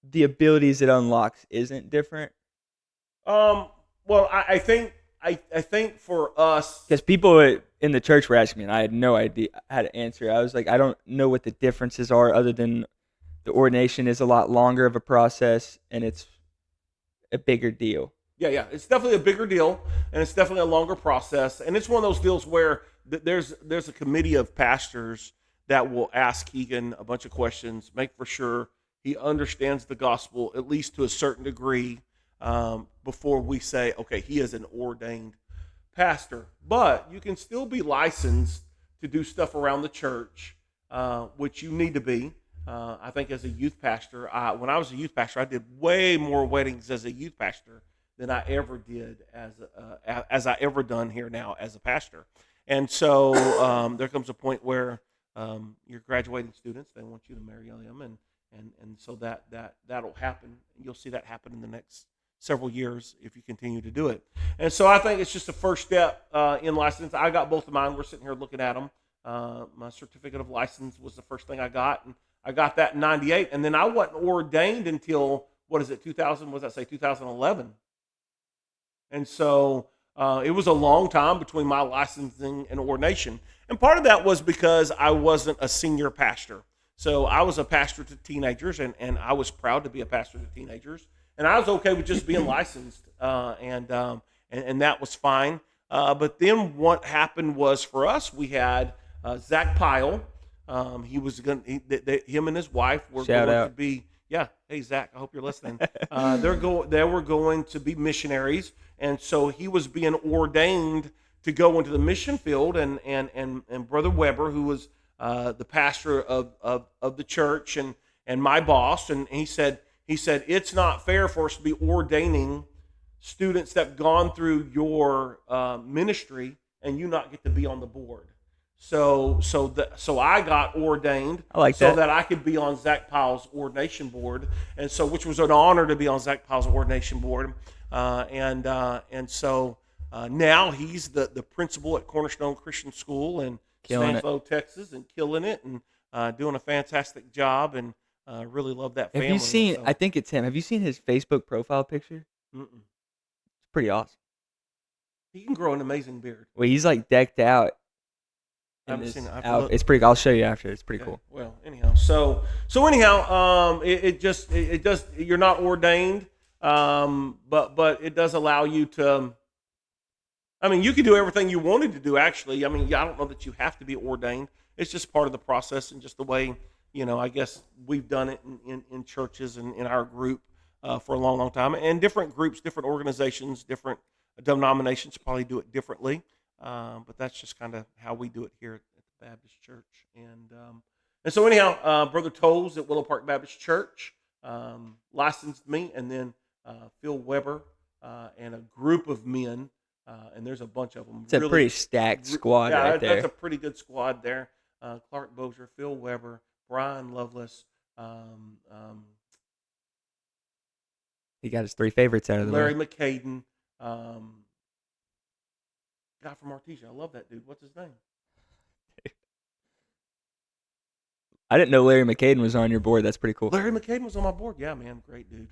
the abilities it unlocks isn't different Well, I think for us, because people in the church were asking me, and I had no idea how to answer. I was like, I don't know what the differences are, other than the ordination is a lot longer of a process and it's a bigger deal. yeah, it's definitely a bigger deal, and it's definitely a longer process, and it's one of those deals where there's a committee of pastors that will ask Keegan a bunch of questions, make for sure he understands the gospel at least to a certain degree, before we say, okay, he is an ordained pastor. But you can still be licensed to do stuff around the church, which you need to be. I think as a youth pastor, when I was a youth pastor, I did way more weddings as a youth pastor than I ever did as I ever done here now as a pastor. And so there comes a point where your graduating students, they want you to marry them, and so that'll happen. You'll see that happen in the next several years if you continue to do it. And so I think it's just a first step in license. I got both of mine. We're sitting here looking at them. My certificate of license was the first thing I got, and I got that in '98. And then I wasn't ordained until, 2000? What does that say? 2011. And so it was a long time between my licensing and ordination. And part of that was because I wasn't a senior pastor. So I was a pastor to teenagers, and I was proud to be a pastor to teenagers. And I was okay with just being licensed, and that was fine. But then what happened was, for us, we had Zach Pyle. He was him and his wife were Shout going out. to be, yeah. Hey Zach, I hope you're listening. They were going to be missionaries, and so he was being ordained to go into the mission field. And Brother Weber, who was the pastor of the church and my boss, and he said it's not fair for us to be ordaining students that have gone through your ministry and you not get to be on the board. So I got ordained, I like so that. that I could be on Zach Pyle's ordination board, and so, which was an honor to be on Zach Pyle's ordination board, and so now he's the principal at Cornerstone Christian School in Killing it. Stanford, Texas, and killing it, and doing a fantastic job, and really love that family. Have you seen? So, I think it's him. Have you seen his Facebook profile picture? mm-mm. It's pretty awesome. He can grow an amazing beard. Well, he's like decked out. I haven't seen it. I have to Out. look. It's pretty. I'll show you after. It's pretty Okay. cool. Well, anyhow, so anyhow, it does. You're not ordained, but it does allow you to. I mean, you can do everything you wanted to do. Actually, I mean, I don't know that you have to be ordained. It's just part of the process, and just the way, I guess we've done it in churches and in our group for a long, long time. And different groups, different organizations, different denominations probably do it differently. But that's just kind of how we do it here at the Baptist Church. And so anyhow, Brother Tolles at Willow Park Baptist Church licensed me, and then Phil Weber and a group of men, and there's a bunch of them. It's a pretty stacked squad right there. That's a pretty good squad there. Clark Bozier, Phil Weber, Brian Lovelace, He got his 3 favorites out of the Larry way. McCaden, guy from Artesia. I love that dude. What's his name? I didn't know Larry McCaden was on your board. That's pretty cool. Larry McCaden was on my board. Yeah, man, great dude.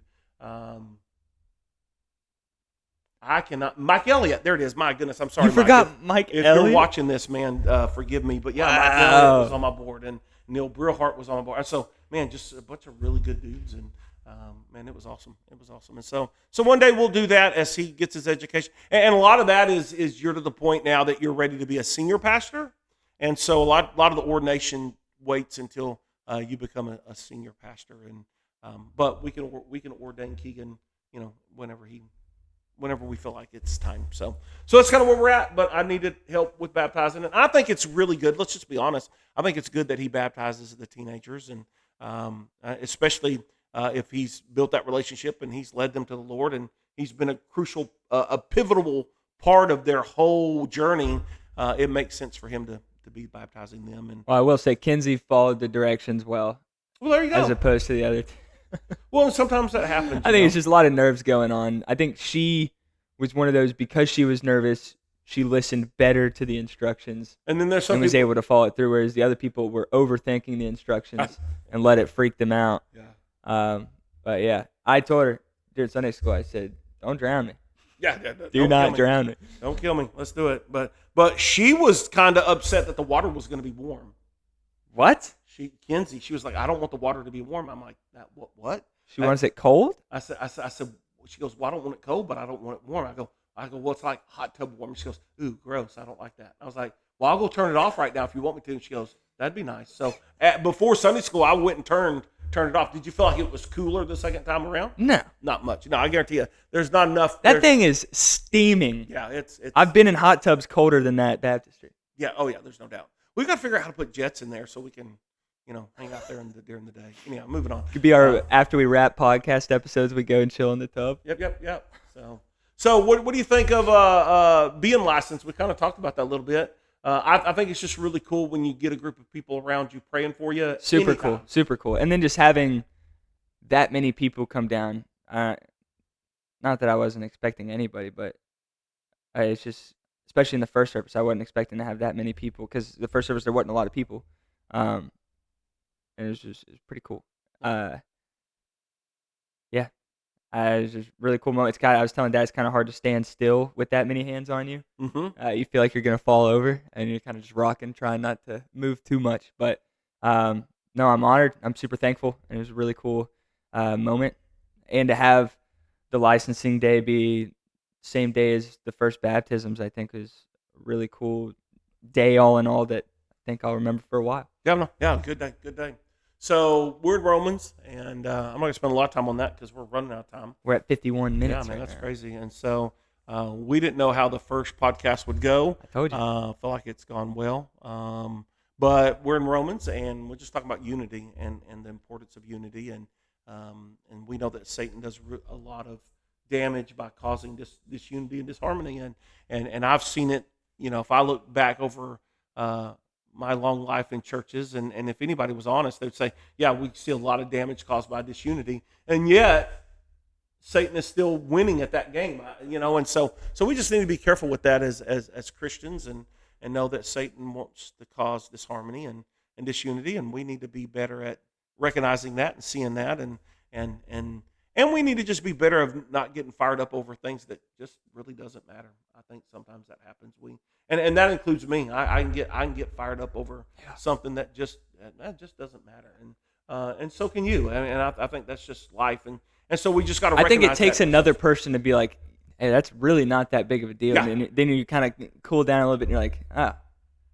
I cannot. Mike Elliott. There it is. My goodness, I'm sorry. You forgot Mike. Mike If Elliott? you're watching this, man, forgive me. But yeah, Mike Wow. Elliott was on my board, and Neil Brillhart was on my board. So, man, just a bunch of really good dudes, and man, it was awesome. It was awesome. And so one day we'll do that as he gets his education. And a lot of that is you're to the point now that you're ready to be a senior pastor, and so a lot of the ordination waits until you become a senior pastor. And but we can ordain Keegan, whenever we feel like it's time. So that's kind of where we're at. But I needed help with baptizing, and I think it's really good. Let's just be honest. I think it's good that he baptizes the teenagers, and especially if he's built that relationship and he's led them to the Lord, and he's been a crucial, a pivotal part of their whole journey. It makes sense for him to be baptizing them. And Well, I will say Kinsey followed the directions well, there you go. as opposed to the other. Well, and sometimes that happens. I think it's just a lot of nerves going on. I think she was one of those, because she was nervous, she listened better to the instructions And then there's some and was people, able to follow it through, whereas the other people were overthinking the instructions and let it freak them out. yeah. But yeah, I told her during Sunday school, I said, "Don't drown me. Yeah, Do don't not kill me. drown me." Don't kill me. Let's do it. But she was kind of upset that the water was going to be warm. What? Kenzie, she was like, I don't want the water to be warm. I'm like, that what? She wants it cold? I said. She goes, well, I don't want it cold, but I don't want it warm. I go, well, it's like hot tub warm. She goes, ooh, gross. I don't like that. I was like, well, I'll go turn it off right now if you want me to. And she goes, that'd be nice. So before Sunday school, I went and turned it off. Did you feel like it was cooler the second time around? No. Not much. No, I guarantee you, there's not enough. That thing is steaming. Yeah, it's. I've been in hot tubs colder than that baptistry. Yeah. Oh yeah. There's no doubt. We've got to figure out how to put jets in there so we can, hang out there during the day. Anyhow, moving on. Could be our after we wrap podcast episodes, we go and chill in the tub. Yep. So what do you think of being licensed? We kind of talked about that a little bit. I think it's just really cool when you get a group of people around you praying for you. Super anytime. cool. And then just having that many people come down. Not that I wasn't expecting anybody, but it's just, especially in the first service, I wasn't expecting to have that many people because the first service there wasn't a lot of people. And it was pretty cool. Yeah. It was just a really cool moment. I was telling Dad, it's kind of hard to stand still with that many hands on you. Mm-hmm. You feel like you're going to fall over, and you're kind of just rocking, trying not to move too much. But no, I'm honored. I'm super thankful. And it was a really cool moment. And to have the licensing day be same day as the first baptisms, I think was a really cool day all in all that I think I'll remember for a while. Yeah, good day. So we're in Romans, and I'm not going to spend a lot of time on that because we're running out of time. We're at 51 minutes. Yeah, man, right that's now. crazy. And so we didn't know how the first podcast would go. I told you. I feel like it's gone well. But we're in Romans, and we're just talking about unity and the importance of unity. And we know that Satan does a lot of damage by causing disunity and disharmony. And I've seen it, if I look back over my long life in churches, and if anybody was honest, they'd say, yeah, we see a lot of damage caused by disunity, and yet Satan is still winning at that game, and so we just need to be careful with that as Christians, and know that Satan wants to cause disharmony and disunity, and we need to be better at recognizing that and seeing that, and we need to just be better of not getting fired up over things that just really doesn't matter. I think sometimes that happens. And that includes me. I can get fired up over something that just doesn't matter, and so can you. And I think that's just life. And so we just got to. I think it takes another person to be like, hey, that's really not that big of a deal. Yeah. And then you kind of cool down a little bit, and you're like,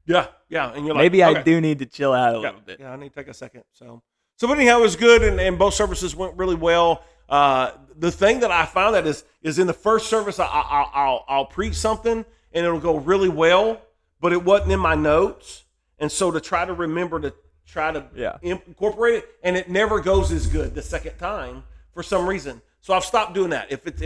yeah, and you're like, maybe okay. I do need to chill out a little bit. Yeah, I need to take a second. So but anyhow, it was good, and both services went really well. The thing that I found that is in the first service, I'll preach something and it'll go really well, but it wasn't in my notes, and so to try to remember to try to incorporate it, and it never goes as good the second time for some reason. So I've stopped doing that. If it's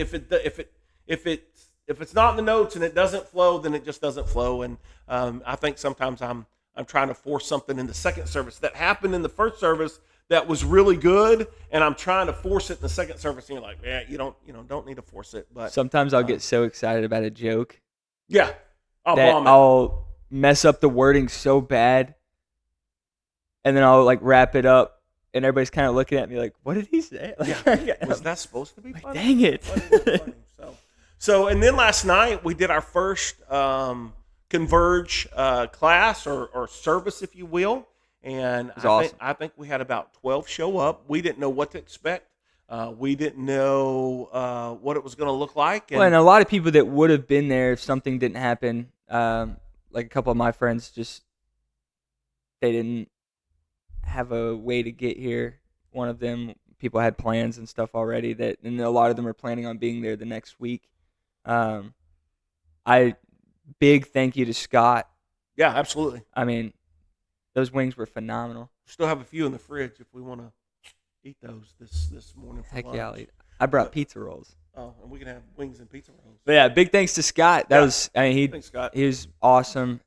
not in the notes and it doesn't flow, then it just doesn't flow. And I think sometimes I'm trying to force something in the second service that happened in the first service that was really good, and I'm trying to force it in the second service, and you're like, yeah, you don't need to force it. But sometimes I'll get so excited about a joke. Yeah, I'll mess up the wording so bad, and then I'll like wrap it up, and everybody's kind of looking at me like, "What did he say?" Like, was that supposed to be funny? Dang it! Funny. So, and then last night we did our first Converge class or service, if you will, and I think we had about 12 show up. We didn't know what to expect. We didn't know what it was going to look like. And a lot of people that would have been there if something didn't happen, like a couple of my friends, they didn't have a way to get here. One of them, people had plans and stuff already, and a lot of them are planning on being there the next week. Big thank you to Scott. Yeah, absolutely. I mean, those wings were phenomenal. Still have a few in the fridge if we want to eat those this morning for Heck lunch. yeah, I brought pizza rolls. Oh, and we can have wings and pizza rolls. But yeah, big thanks to Scott. Thanks, Scott. He was awesome.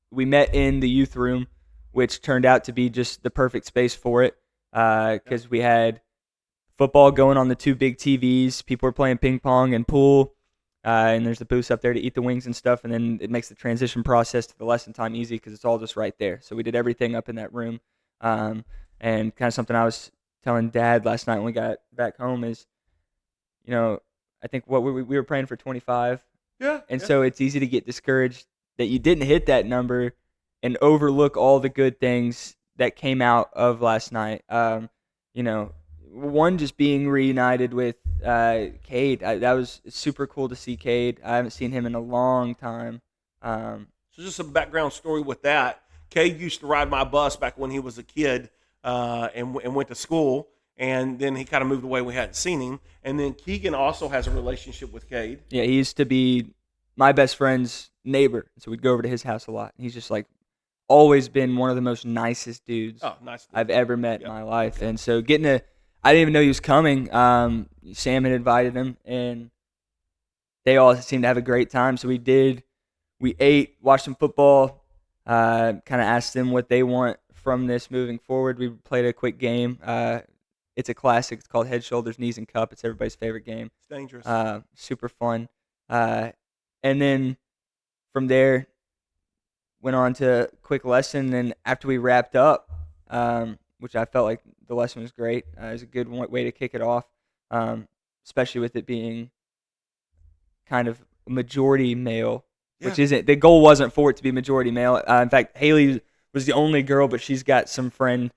We met in the youth room, which turned out to be just the perfect space for it, because we had football going on the two big TVs. People were playing ping pong and pool. and there's the booths up there to eat the wings and stuff, and then it makes the transition process to the lesson time easy because it's all just right there. So we did everything up in that room, and kind of something I was telling Dad last night when we got back home is, I think what we were praying for 25, and so it's easy to get discouraged that you didn't hit that number and overlook all the good things that came out of last night. One, just being reunited with Cade. That was super cool to see Cade. I haven't seen him in a long time. So just some background story with that. Cade used to ride my bus back when he was a kid and went to school, and then he kind of moved away. We hadn't seen him. And then Keegan also has a relationship with Cade. Yeah, he used to be my best friend's neighbor, so we'd go over to his house a lot. He's just like always been one of the most nicest dudes I've ever met in my life. And so I didn't even know he was coming. Sam had invited him, and they all seemed to have a great time. So we ate, watched some football, kind of asked them what they want from this moving forward. We played a quick game. It's a classic. It's called Head, Shoulders, Knees, and Cup. It's everybody's favorite game. It's dangerous. Super fun. And then from there, went on to a quick lesson. And after we wrapped up, which I felt like the lesson was great. It was a good way to kick it off, especially with it being kind of majority male, which isn't – the goal wasn't for it to be majority male. In fact, Haley was the only girl, but she's got some friend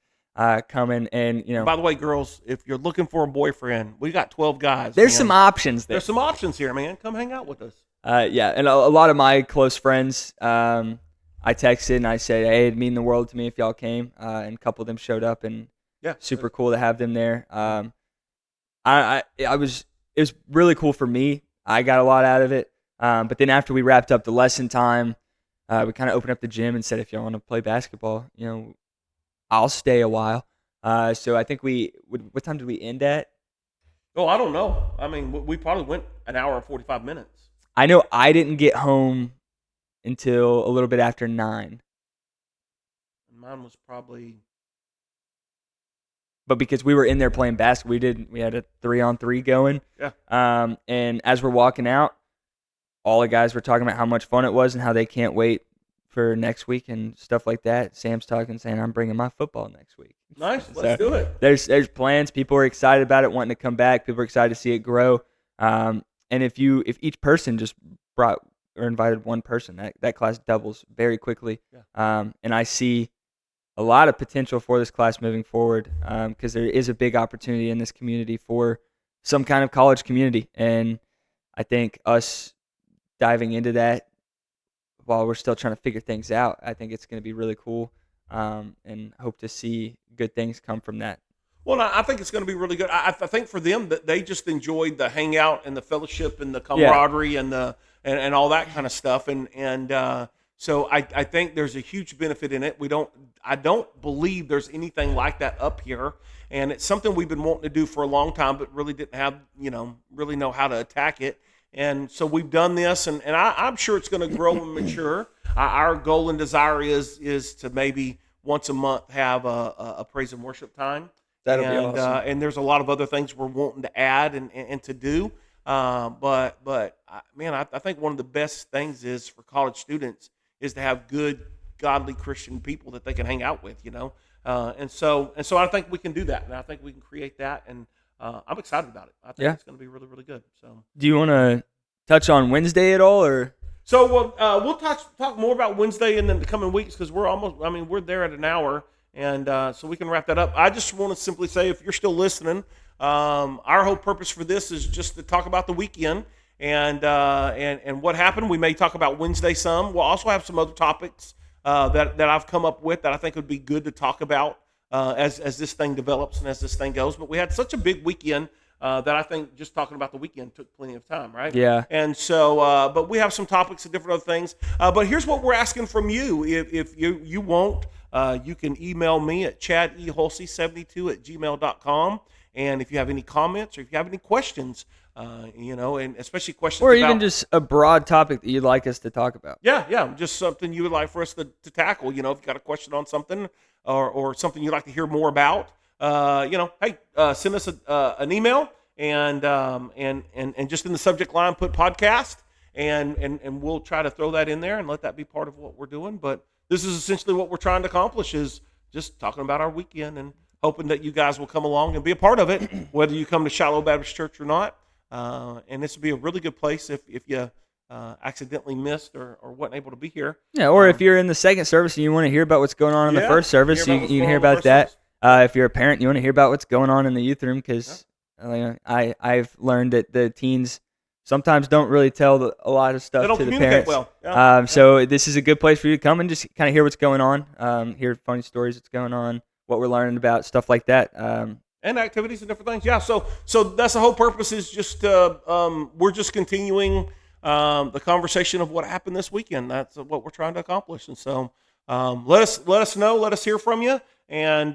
coming. And, By the way, girls, if you're looking for a boyfriend, we got 12 guys. There's some options there. There's some options here, man. Come hang out with us. And a lot of my close friends, I texted and I said, hey, it'd mean the world to me if y'all came. And a couple of them showed up, and super cool to have them there. It was really cool for me. I got a lot out of it. But then after we wrapped up the lesson time, we kind of opened up the gym and said, if y'all want to play basketball, I'll stay a while. So I think what time did we end at? Oh, I don't know. I mean, we probably went an hour and 45 minutes. I know I didn't get home until a little bit after 9. Mine was probably... But because we were in there playing basketball, we had a 3-on-3 going. Yeah. And as we're walking out, all the guys were talking about how much fun it was and how they can't wait for next week and stuff like that. Sam's talking, saying, I'm bringing my football next week. Nice. Let's do it. There's plans. People are excited about it, wanting to come back. People are excited to see it grow. And if each person just brought or invited one person, that class doubles very quickly. Yeah. And I see a lot of potential for this class moving forward, because there is a big opportunity in this community for some kind of college community. And I think us diving into that while we're still trying to figure things out, I think it's going to be really cool, and hope to see good things come from that. Well, I think it's going to be really good. I think for them that they just enjoyed the hangout and the fellowship and the camaraderie and all that kind of stuff. So I think there's a huge benefit in it. I don't believe there's anything like that up here, and it's something we've been wanting to do for a long time, but really didn't have really know how to attack it. And so we've done this, and I'm sure it's going to grow and mature. Our goal and desire is to maybe once a month have a praise and worship time. That'll be awesome. And there's a lot of other things we're wanting to add and to do. But man, I think one of the best things is for college students is to have good, godly Christian people that they can hang out with, And so I think we can do that, and I think we can create that, and I'm excited about it. I think it's going to be really, really good. So, do you want to touch on Wednesday at all, or? So we'll talk more about Wednesday in the coming weeks, because we're there at an hour. And so we can wrap that up. I just want to simply say, if you're still listening, our whole purpose for this is just to talk about the weekend and what happened. We may talk about Wednesday some. We'll also have some other topics that I've come up with that I think would be good to talk about as this thing develops and as this thing goes. But we had such a big weekend that I think just talking about the weekend took plenty of time, right? Yeah. And so, but we have some topics and different other things. But here's what we're asking from you. If you won't, you can email me at chadeholsey72@gmail.com. And if you have any comments or if you have any questions, and especially questions or about, even just a broad topic that you'd like us to talk about. Yeah, just something you would like for us to tackle. If you got a question on something or something you'd like to hear more about, hey, send us an email, and just in the subject line put podcast, and we'll try to throw that in there and let that be part of what we're doing. But this is essentially what we're trying to accomplish, is just talking about our weekend and hoping that you guys will come along and be a part of it, whether you come to Shiloh Baptist Church or not. And this would be a really good place if you accidentally missed or wasn't able to be here. Yeah, or if you're in the second service and you want to hear about what's going on in the first service, you can hear about that. If you're a parent, you want to hear about what's going on in the youth room, because I've learned that the teens sometimes don't really tell a lot of stuff to the parents. Well. Yeah. So this is a good place for you to come and just kind of hear what's going on, hear funny stories that's going on, what we're learning about, stuff like that. And activities and different things. Yeah, so that's the whole purpose, is just we're just continuing the conversation of what happened this weekend. That's what we're trying to accomplish. And so let us know, let us hear from you. And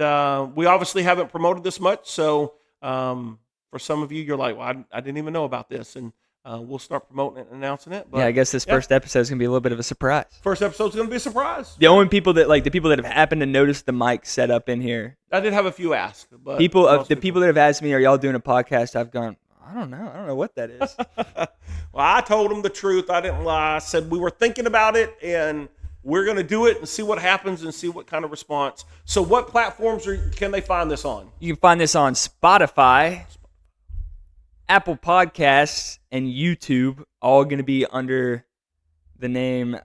we obviously haven't promoted this much, so for some of you, you're like, well, I didn't even know about this, and we'll start promoting it and announcing it. But, yeah, I guess this first episode is gonna be a little bit of a surprise. First episode's gonna be a surprise. The only people that have happened to notice the mic set up in here. I did have a few ask, but people that have asked me, "Are y'all doing a podcast?" I've gone, I don't know what that is. Well, I told them the truth. I didn't lie. I said we were thinking about it, and we're going to do it and see what happens and see what kind of response. So what platforms can they find this on? You can find this on Spotify, Apple Podcasts, and YouTube, all going to be under the name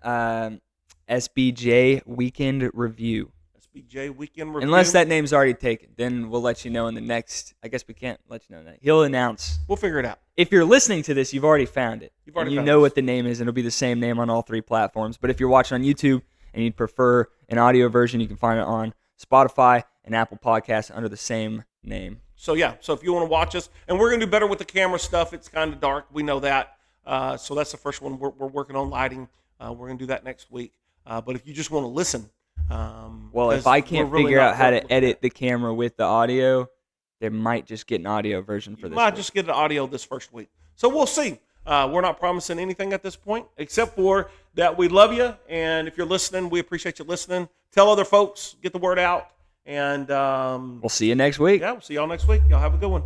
SBJ Weekend Review. SBJ Weekend Review. Unless that name's already taken, then we'll let you know in the next. I guess we can't let you know that. He'll announce. We'll figure it out. If you're listening to this, you've already found it. You know this. what the name is, and it'll be the same name on all three platforms. But if you're watching on YouTube and you'd prefer an audio version, you can find it on Spotify and Apple Podcasts under the same name. So if you want to watch us, and we're going to do better with the camera stuff. It's kind of dark. We know that. So that's the first one. We're working on lighting. We're going to do that next week. But if you just want to listen. If I can't figure out how to edit the camera with the audio, they might just get an audio version for this. Might just get an audio this first week. So we'll see. We're not promising anything at this point, except for that we love you. And if you're listening, we appreciate you listening. Tell other folks, get the word out. And we'll see you next week. Yeah, we'll see y'all next week. Y'all have a good one.